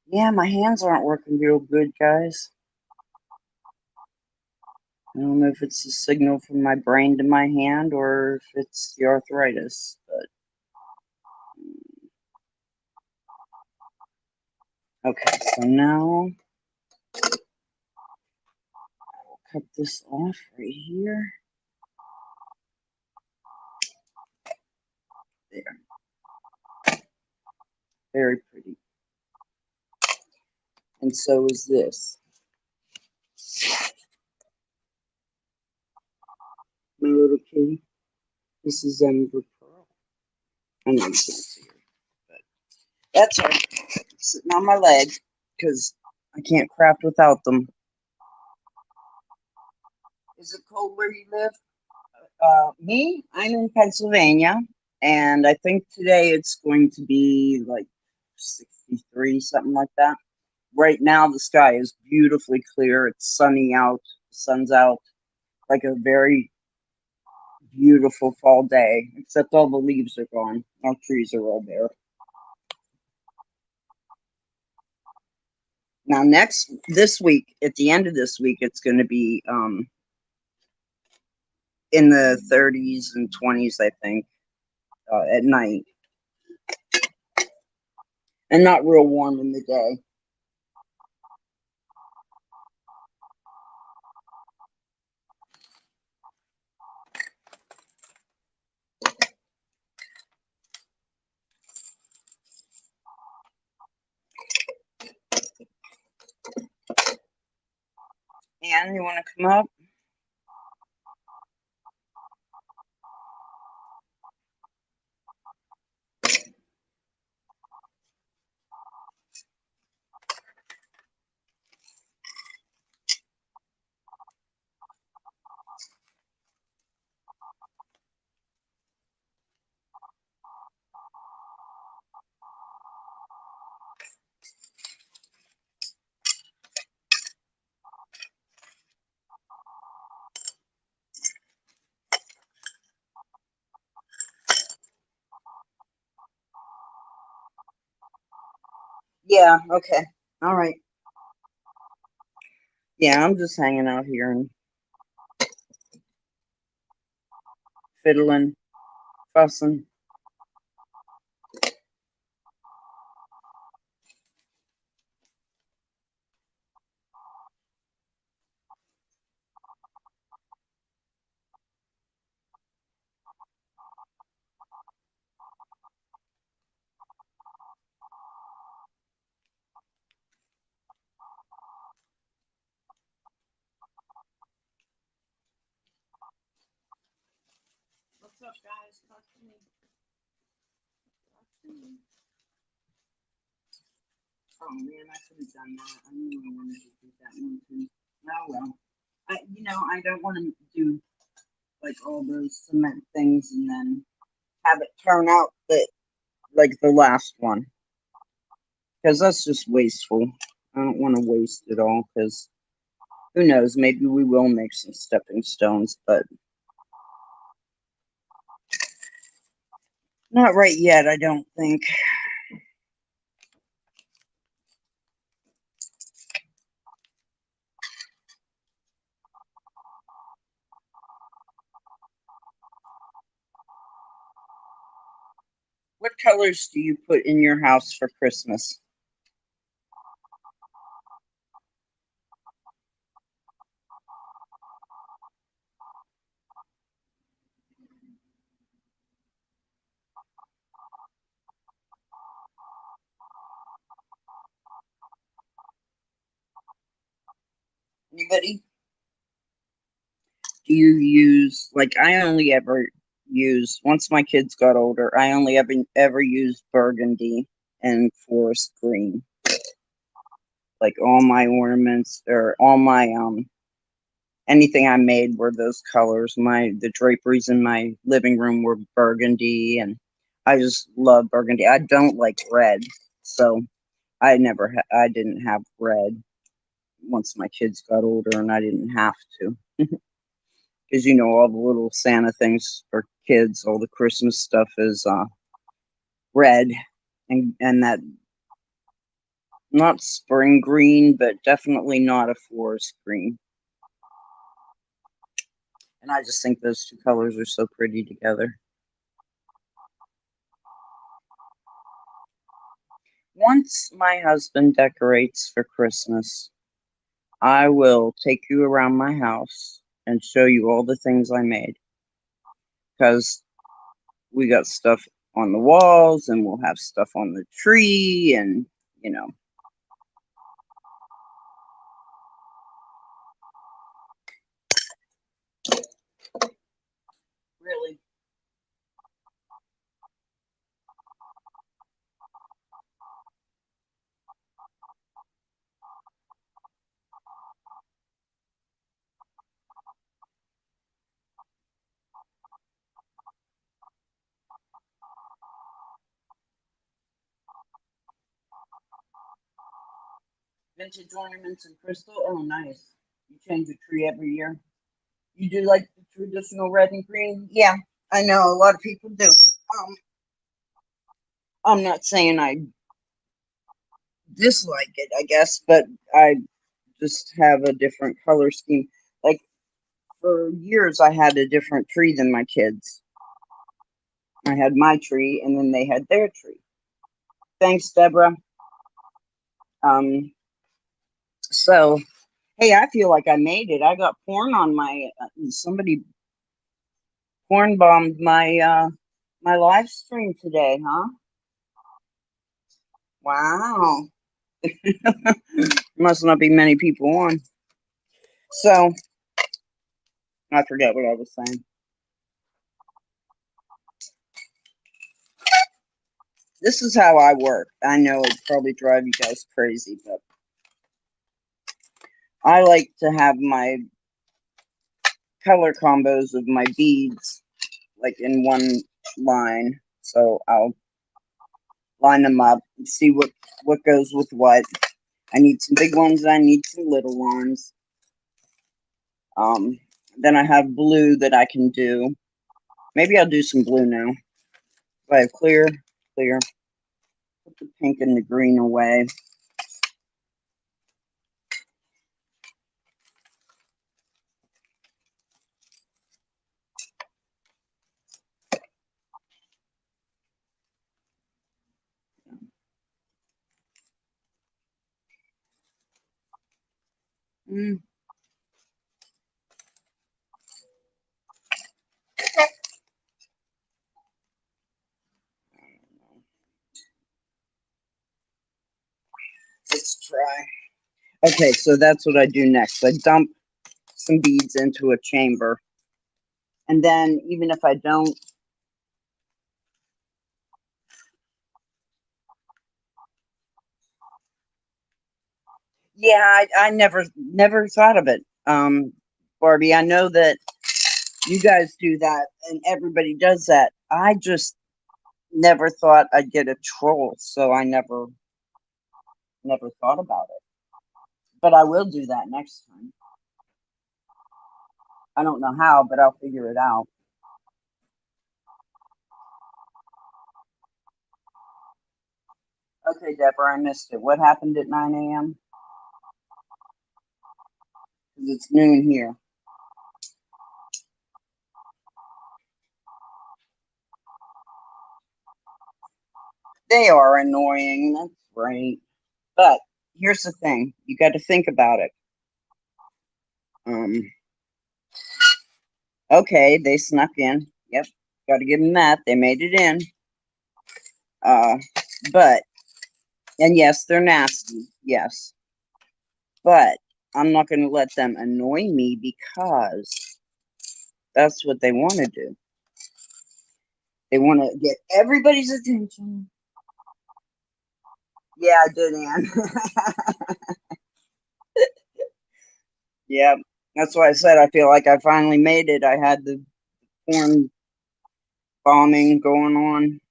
yeah, my hands aren't working real good, guys. I don't know if it's a signal from my brain to my hand or if it's the arthritis, but okay, so now I'll cut this off right here. There. Very pretty. And so is this. My little kitty. This is Ember Pearl. I know you can't see her, but that's her. Sitting on my leg because I can't craft without them. Is it cold where you live? Me, I'm in Pennsylvania, and I think today it's going to be like 63, something like that. Right now, the sky is beautifully clear. It's sunny out, the sun's out, like a very beautiful fall day, except all the leaves are gone. Our trees are all bare. Now, this week, at the end of this week, it's going to be in the 30s and 20s, I think, at night, and not real warm in the day. Anne, you want to come up? Yeah, okay. All right. Yeah, I'm just hanging out here and fiddling, fussing. What's up, guys? Talk to me. Talk to me. Oh man, I could have done that. I knew I wanted to do that one too. Oh well. I don't want to do like all those cement things and then have it turn out that like the last one because that's just wasteful. I don't want to waste it all because who knows? Maybe we will make some stepping stones, but not right yet. I don't think. What colors do you put in your house for Christmas? Anybody? Do you use like I only ever use once my kids got older, I only ever used burgundy and forest green. Like all my ornaments or all my anything I made were those colors. The draperies in my living room were burgundy and I just love burgundy. I don't like red. So I didn't have red once my kids got older and I didn't have to. Because all the little Santa things for kids, all the Christmas stuff is red, and that not spring green, but definitely not a forest green. And I just think those two colors are so pretty together. Once my husband decorates for Christmas, I will take you around my house and show you all the things I made. Because we got stuff on the walls and we'll have stuff on the tree and you know really vintage ornaments and crystal. Oh, nice. You change the tree every year. You do like the traditional red and green? Yeah, I know a lot of people do. I'm not saying I dislike it, I guess, but I just have a different color scheme. Like for years, I had a different tree than my kids. I had my tree, and then they had their tree. Thanks, Deborah. Um, so hey, I feel like I made it. I got porn on my somebody porn bombed my live stream today, huh? Wow. Must not be many people on. So I forget what I was saying. This is how I work. I know it'd probably drive you guys crazy, but I like to have my color combos of my beads like in one line. So I'll line them up and see what goes with what. I need some big ones, I need some little ones. Then I have blue that I can do. Maybe I'll do some blue now. I have clear, clear. Put the pink and the green away. Mm. Let's try. Okay, so that's what I do next. I dump some beads into a chamber. And then even if I don't, yeah, I never thought of it. Barbie, I know that you guys do that and everybody does that. I just never thought I'd get a troll, so I never thought about it. But I will do that next time. I don't know how, but I'll figure it out. Okay, Deborah, I missed it. What happened at 9 a.m.? Because it's noon here. They are annoying. That's right. But here's the thing. You got to think about it. Um, okay, they snuck in. Yep, got to give them that. They made it in. Uh, but, and yes, they're nasty. Yes. But I'm not going to let them annoy me because that's what they want to do. They want to get everybody's attention. Yeah, I did, Ann. Yeah, that's why I said I feel like I finally made it. I had the corn bombing going on.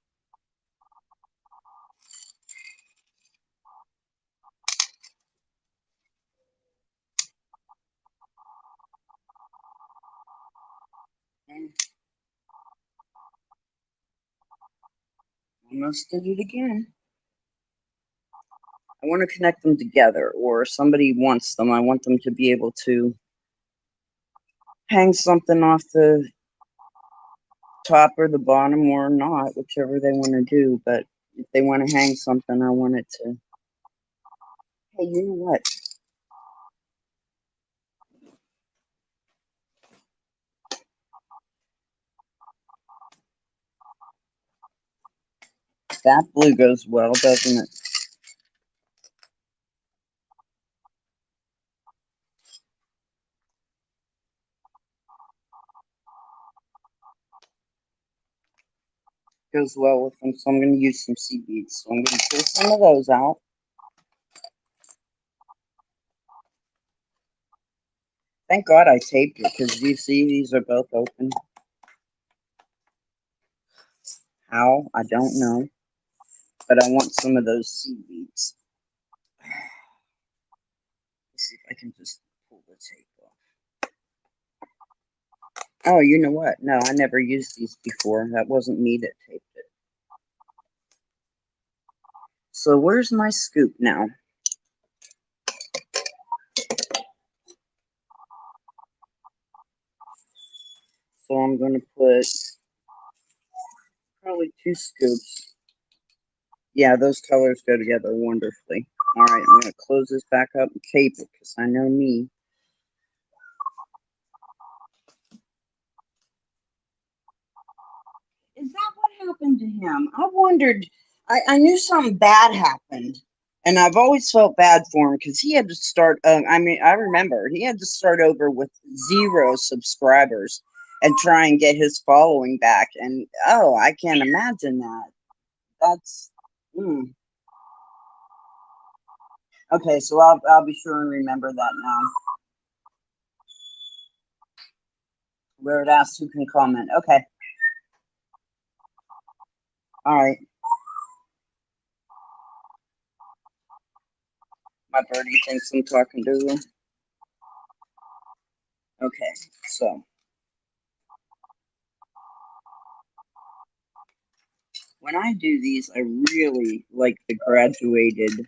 Almost did it again. I want to connect them together, or somebody wants them. I want them to be able to hang something off the top or the bottom or not, whichever they want to do. But if they want to hang something, I want it to. Hey, you know what? That blue goes well, doesn't it? Goes well with them, so I'm going to use some seed beads. So I'm going to pull some of those out. Thank God I taped it, because you see these are both open. How? I don't know. But I want some of those seed beads. Let's see if I can just pull the tape off. Oh, you know what? No, I never used these before. That wasn't me that taped it. So where's my scoop now? So I'm going to put probably 2 scoops. Yeah, those colors go together wonderfully. All right, I'm going to close this back up and tape it because I know me. Is that what happened to him? I wondered. I knew something bad happened, And I've always felt bad for him because he had to start. I mean, I remember he had to start over with 0 subscribers and try and get his following back. And oh, I can't imagine that. That's okay. So I'll be sure and remember that now. Where it asks who can comment. Okay. All right. My birdie thinks I'm talking to him. Okay. So when I do these, I really like the graduated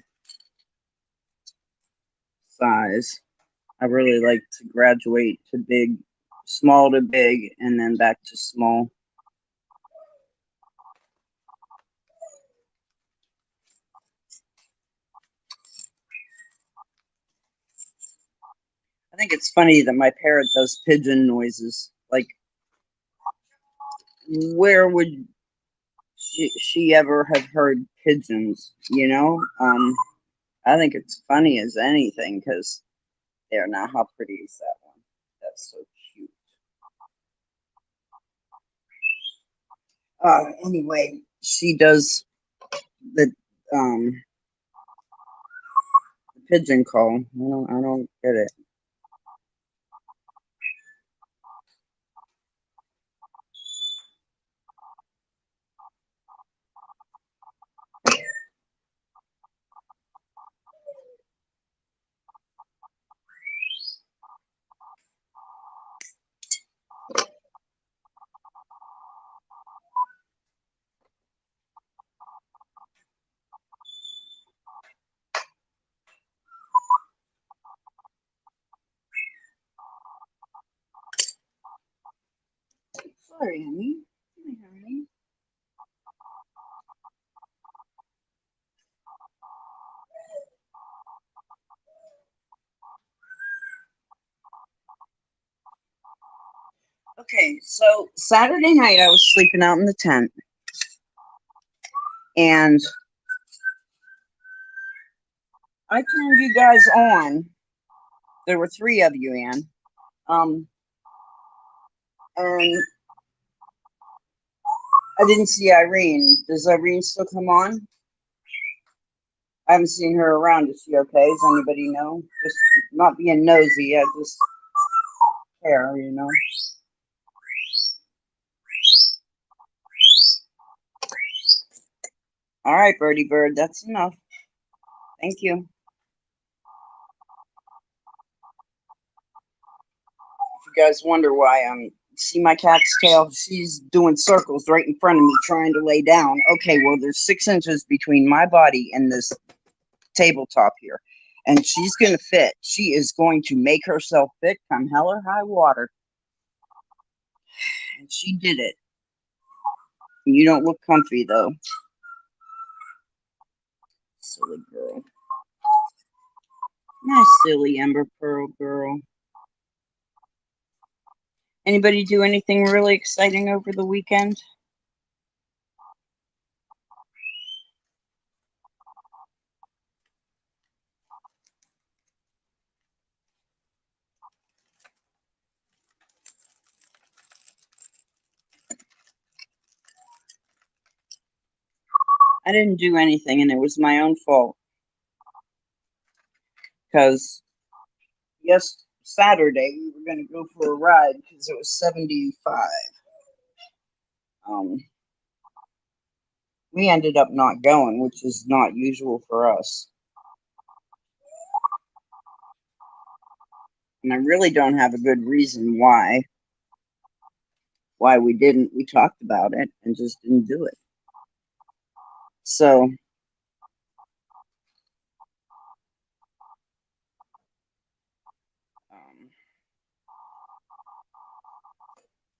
size. I really like to graduate to big, small to big, and then back to small. I think it's funny that my parrot does pigeon noises. Like, where would she ever have heard pigeons? You know? I think it's funny as anything because there. Now, how pretty is that one? That's so cute. Anyway, she does the um pigeon call. I don't get it. Sorry, honey. Hi, honey. Okay, so Saturday night I was sleeping out in the tent, and I turned you guys on. There were 3 of you, Ann. And I didn't see Irene. Does Irene still come on? I haven't seen her around. Is she okay? Does anybody know? Just not being nosy. I just care, you know. All right, Birdie Bird. That's enough. Thank you. If you guys wonder why I'm see my cat's tail, she's doing circles right in front of me trying to lay down. Okay, well, there's 6 inches between my body and this tabletop here, and she's gonna fit. She is going to make herself fit come hell or high water, and she did it. You don't look comfy though. Silly girl. Nice silly Ember Pearl girl. Anybody do anything really exciting over the weekend? I didn't do anything, and it was my own fault. Because yes, Saturday we were going to go for a ride because it was 75. Um, we ended up not going, which is not usual for us. And I really don't have a good reason why we didn't. We talked about it and just didn't do it. So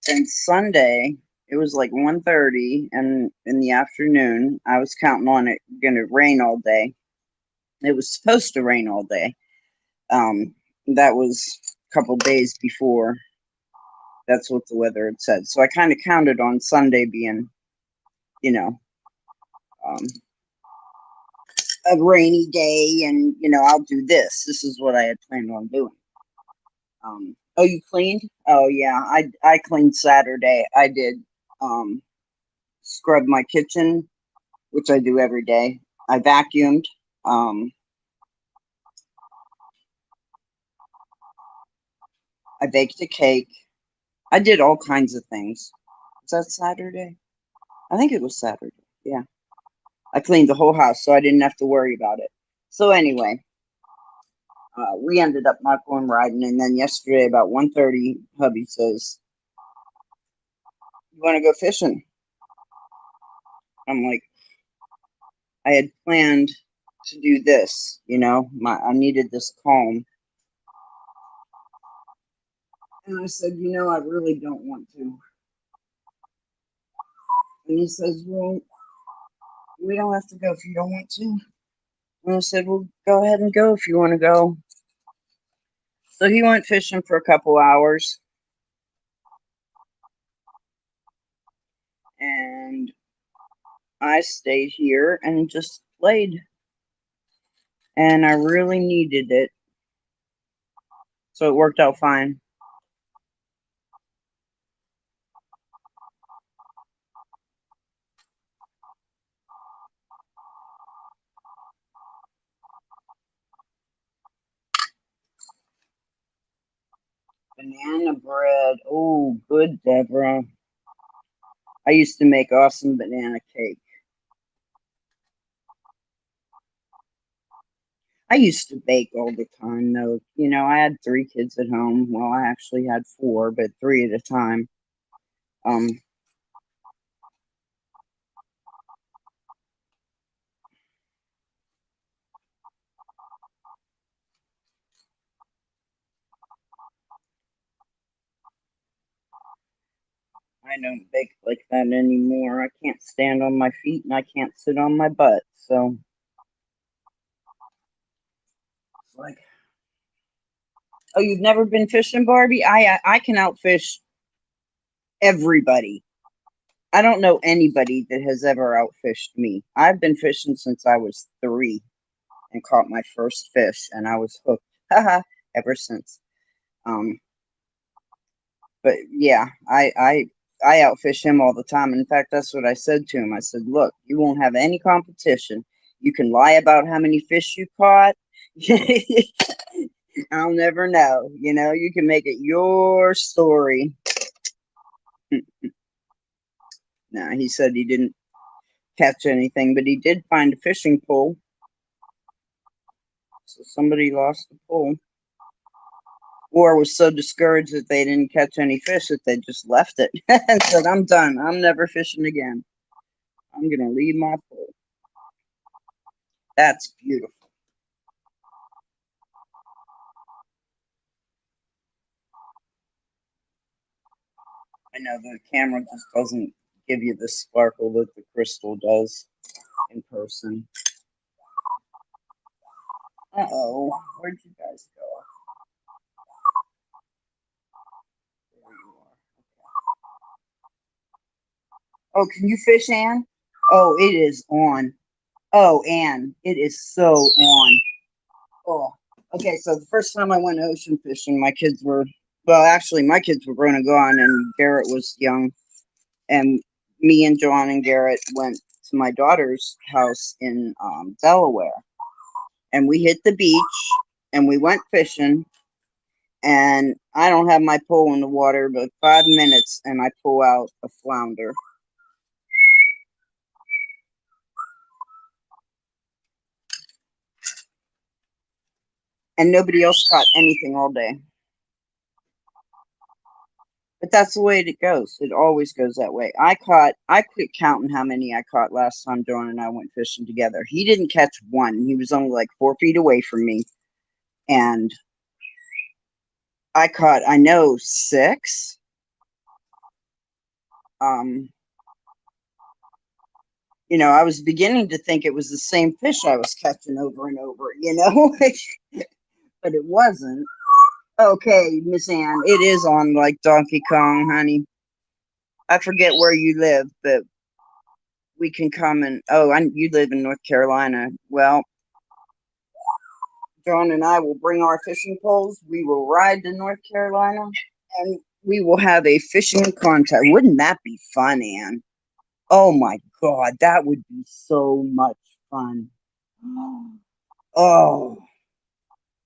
then Sunday it was like 1:30 and in the afternoon. I was counting on it gonna rain all day. It was supposed to rain all day. That was a couple days before. That's what the weather had said. So I kind of counted on Sunday being, you know, um, a rainy day and, I'll do this. This is what I had planned on doing. Oh, you cleaned? Oh, yeah. I cleaned Saturday. I did scrub my kitchen, which I do every day. I vacuumed. Um, I baked a cake. I did all kinds of things. Was that Saturday? I think it was Saturday. Yeah. I cleaned the whole house so I didn't have to worry about it. So anyway, we ended up not going riding, and then yesterday about 1:30, hubby says, "You want to go fishing?" I'm like, I had planned to do this, I needed this calm. And I said, I really don't want to. And he says, "Well, we don't have to go if you don't want to." And I said, "Well, go ahead and go if you want to go." So he went fishing for a couple hours, and I stayed here and just played. And I really needed it. So it worked out fine. Banana bread. Oh, good, Deborah. I used to make awesome banana cake. I used to bake all the time, though. I had 3 kids at home. Well, I actually had 4, but 3 at a time. Um, I don't bake like that anymore. I can't stand on my feet and I can't sit on my butt. So, it's like, oh, you've never been fishing, Barbie? I can outfish everybody. I don't know anybody that has ever outfished me. I've been fishing since I was 3 and caught my first fish, and I was hooked. Haha, ever since. Um, but yeah, I outfish him all the time. In fact, that's what I said to him. I said, "Look, you won't have any competition. You can lie about how many fish you caught. I'll never know. You can make it your story." No, he said he didn't catch anything, but he did find a fishing pole. So somebody lost the pole. Or was so discouraged that they didn't catch any fish that they just left it and said, "I'm done. I'm never fishing again. I'm going to leave my pole." That's beautiful. I know the camera just doesn't give you the sparkle that the crystal does in person. Uh-oh. Where'd you guys go? There you are. Oh, can you fish, Ann? Oh, it is on. Oh, Ann, it is so on. Oh, okay. So the first time I went ocean fishing, my kids were, well, actually, my kids were grown and gone, and Garrett was young. And me and John and Garrett went to my daughter's house in Delaware, and we hit the beach and we went fishing. And I don't have my pole in the water, but 5 minutes, and I pull out a flounder. And nobody else caught anything all day. But that's the way it goes. It always goes that way. I quit counting how many I caught last time John and I went fishing together. He didn't catch one. He was only like 4 feet away from me. And I caught, I know, 6. Um, I was beginning to think it was the same fish I was catching over and over, but it wasn't. Okay, Miss Ann, it is on like Donkey Kong, honey. I forget where you live, but we can come and you live in North Carolina. Well, John and I will bring our fishing poles. We will ride to North Carolina and we will have a fishing contest. Wouldn't that be fun, Anne? Oh my God, that would be so much fun. Oh,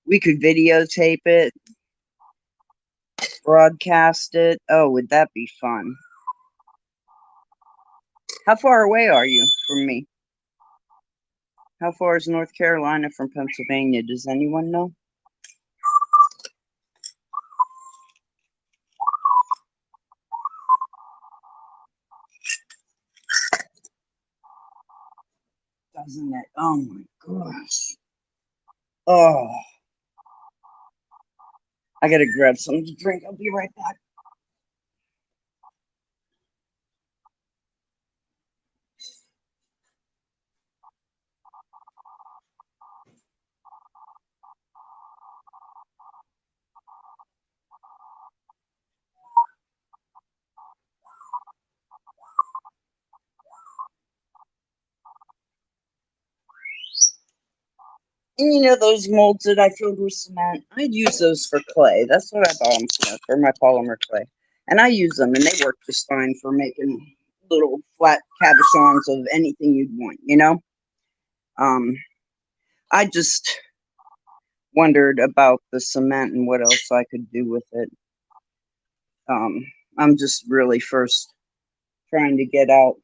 we could videotape it, broadcast it. Oh, would that be fun? How far away are you from me? How far is North Carolina from Pennsylvania? Does anyone know? Doesn't it? Oh my gosh. Oh, I gotta grab something to drink. I'll be right back. And you know those molds that I filled with cement? I'd use those for clay. That's what I bought them for my polymer clay. And I use them, and they work just fine for making little flat cabochons of anything you'd want, you know? Um, I just wondered about the cement and what else I could do with it. I'm just really first trying to get out.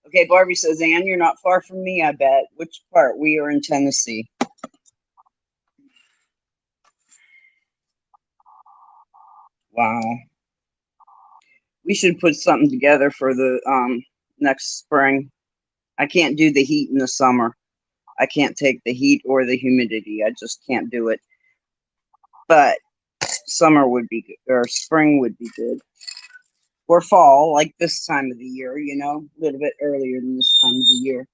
Okay, Barbie says, Anne, you're not far from me, I bet. Which part? We are in Tennessee. Wow. We should put something together for the next spring. I can't do the heat in the summer. I can't take the heat or the humidity. I just can't do it. But summer would be good, or spring would be good. Or fall, like this time of the year, you know, a little bit earlier than this time of the year.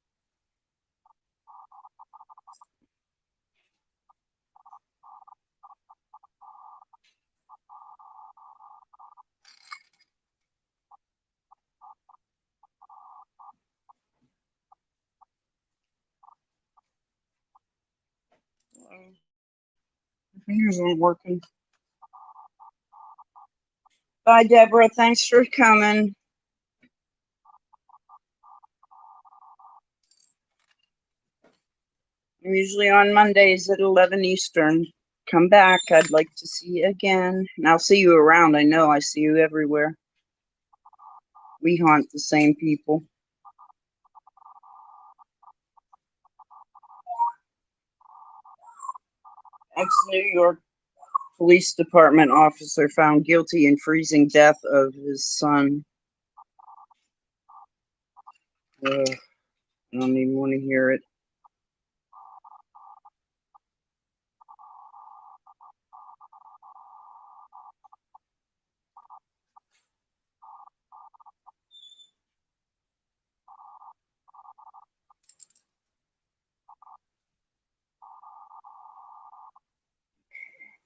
My fingers aren't working. Bye, Deborah. Thanks for coming. I'm usually on Mondays at 11 Eastern. Come back. I'd like to see you again. And I'll see you around. I know I see you everywhere. We haunt the same people. Ex-New York Police Department officer found guilty in freezing death of his son. Ugh, I don't even want to hear it.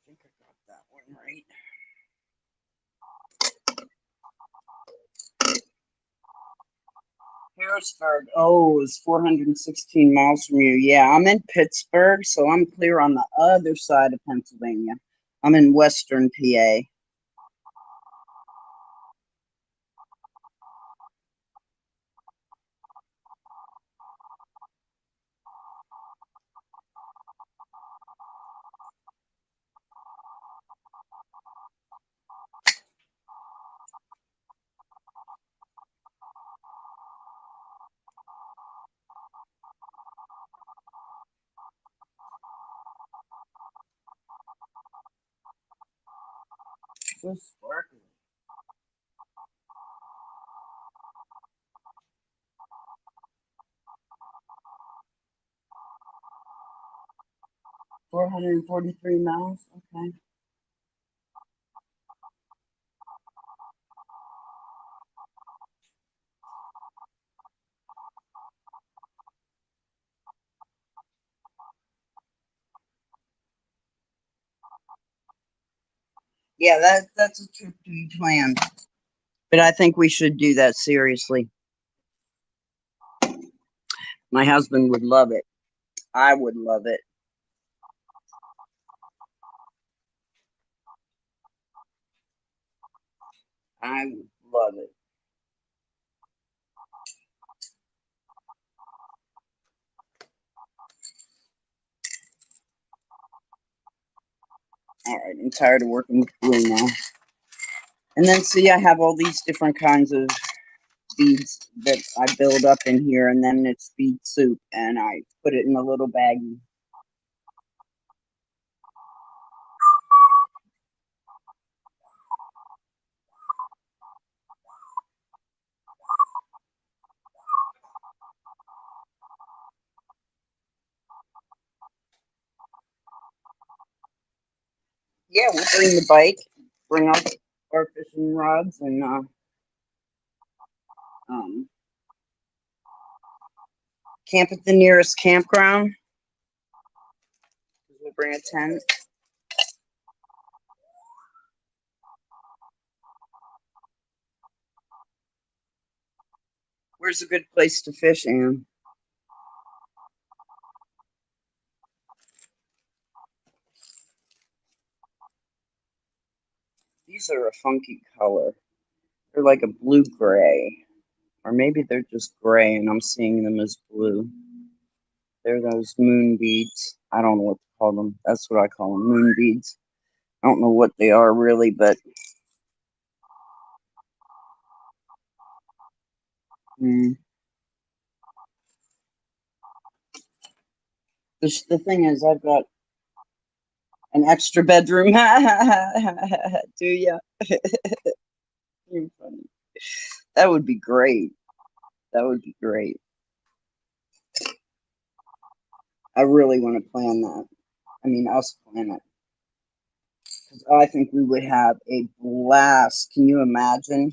I think I got that one right. Harrisburg. Oh, it's 416 miles from you. Yeah, I'm in Pittsburgh, so I'm clear on the other side of Pennsylvania. I'm in Western PA. So sparkly. 443 miles. Okay. Yeah, that's a trip to be planned. But I think we should do that seriously. My husband would love it. I would love it. I would love it. All right, I'm tired of working with glue now. And then see, I have all these different kinds of beads that I build up in here, and then it's bead soup, and I put it in a little baggie. Yeah, we'll bring the bike, bring our fishing rods, and um, camp at the nearest campground. We'll bring a tent. Where's a good place to fish, Anne? These are a funky color. They're like a blue-gray. Or maybe they're just gray and I'm seeing them as blue. They're those moon beads. I don't know what to call them. That's what I call them, moon beads. I don't know what they are really, but mm, the thing is, I've got an extra bedroom. Do ya? You're funny. That would be great. That would be great. I really want to plan that. I mean, us plan it. Because I think we would have a blast. Can you imagine?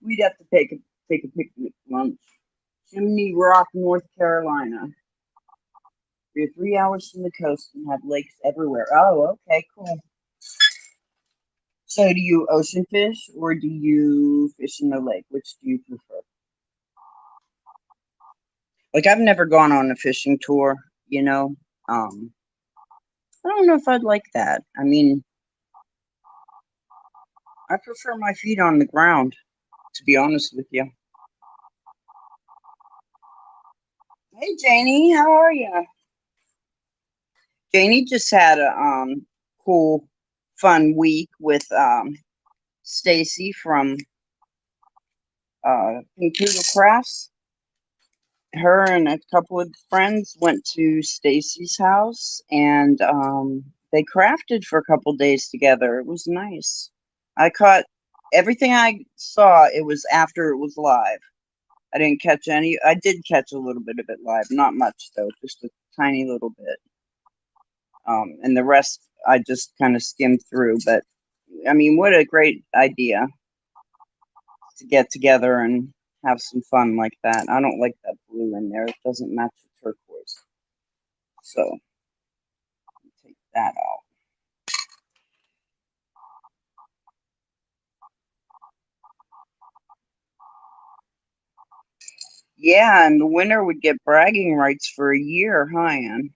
We'd have to take a picnic lunch. Chimney Rock, North Carolina. We're 3 hours from the coast and have lakes everywhere. Oh, okay, cool. So, do you ocean fish or do you fish in the lake? Which do you prefer? Like, I've never gone on a fishing tour, you know. Um, I don't know if I'd like that. I mean, I prefer my feet on the ground, to be honest with you. Hey, Janie, how are you? Janie just had a cool, fun week with Stacy from Pink Poodle Crafts. Her and a couple of friends went to Stacy's house and they crafted for a couple days together. It was nice. I caught everything I saw, it was after it was live. I didn't catch any. I did catch a little bit of it live, not much though, just a tiny little bit. And the rest I just kind of skimmed through. But I mean, what a great idea to get together and have some fun like that. I don't like that blue in there. It doesn't match the turquoise. So take that out. Yeah, and the winner would get bragging rights for a year, huh, Ann?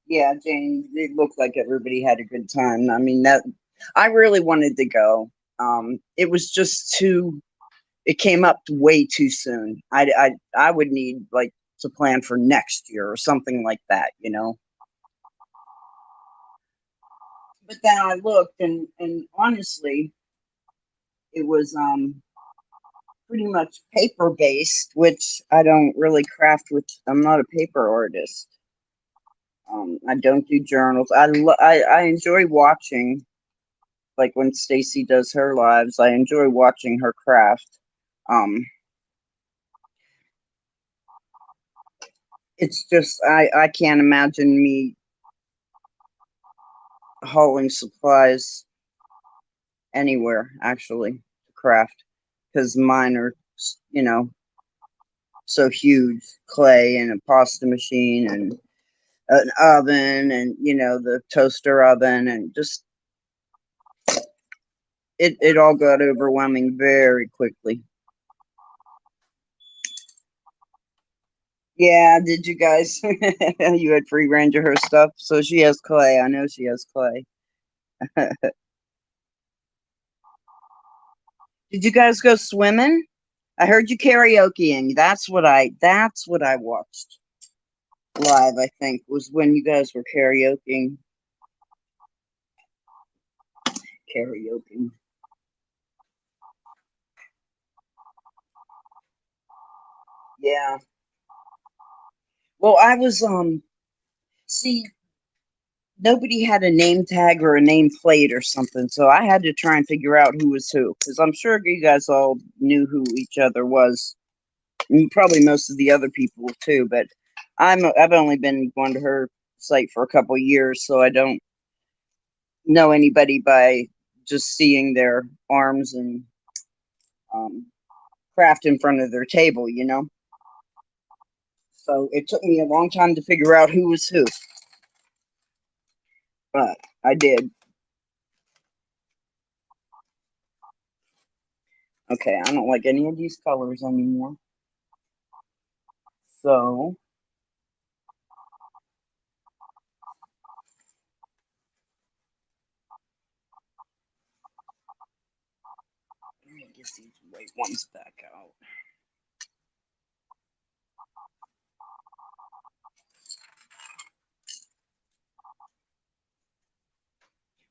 Yeah, Jane, it looked like everybody had a good time. I mean, that I really wanted to go. It was just too. It came up way too soon. I would need like to plan for next year or something like that, you know. But then I looked, and honestly, it was pretty much paper based, which I don't really craft with. I'm not a paper artist. I don't do journals. I enjoy watching, like when Stacy does her lives. I enjoy watching her craft. Um, it's just I can't imagine me hauling supplies anywhere actually to craft because mine are, you know, so huge, clay and a pasta machine and an oven and, you know, the toaster oven, and just it all got overwhelming very quickly. Yeah, did you guys? You had free range of her stuff. So she has clay. I know she has clay. Did you guys go swimming? I heard you karaokeing. That's what I watched live, I think, was when you guys were karaokeing. Karaoke. Yeah. Well, I was see, nobody had a name tag or a name plate or something, so I had to try and figure out who was who, because I'm sure you guys all knew who each other was, and probably most of the other people too. But I've only been going to her site for a couple of years, so I don't know anybody by just seeing their arms and um, craft in front of their table, you know. So it took me a long time to figure out who was who, but I did. Okay, I don't like any of these colors anymore. So let me get these white ones back out.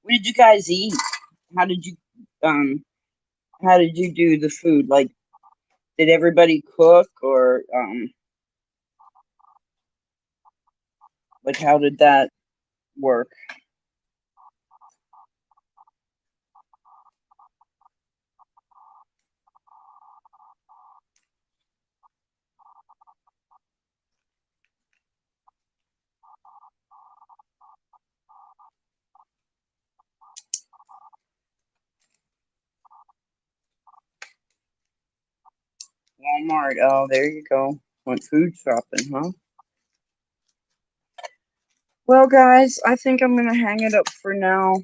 What did you guys eat? How did you um how did you do the food? Like, did everybody cook, or like, how did that work? Walmart. Oh, there you go. Went food shopping, huh? Well, guys, I think I'm gonna hang it up for now.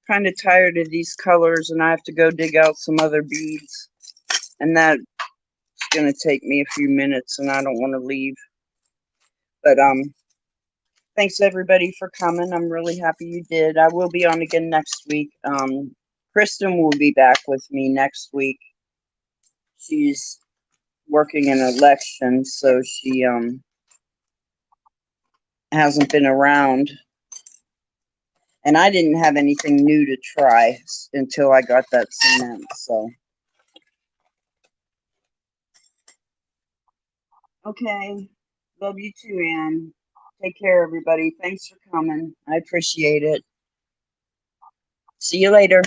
Kind of tired of these colors, and I have to go dig out some other beads, and that's gonna take me a few minutes, and I don't want to leave. But thanks everybody for coming. I'm really happy you did. I will be on again next week. Kristen will be back with me next week. She's working an election, so she hasn't been around. And I didn't have anything new to try until I got that cement. So okay. Love you too, Anne. Take care, everybody. Thanks for coming. I appreciate it. See you later.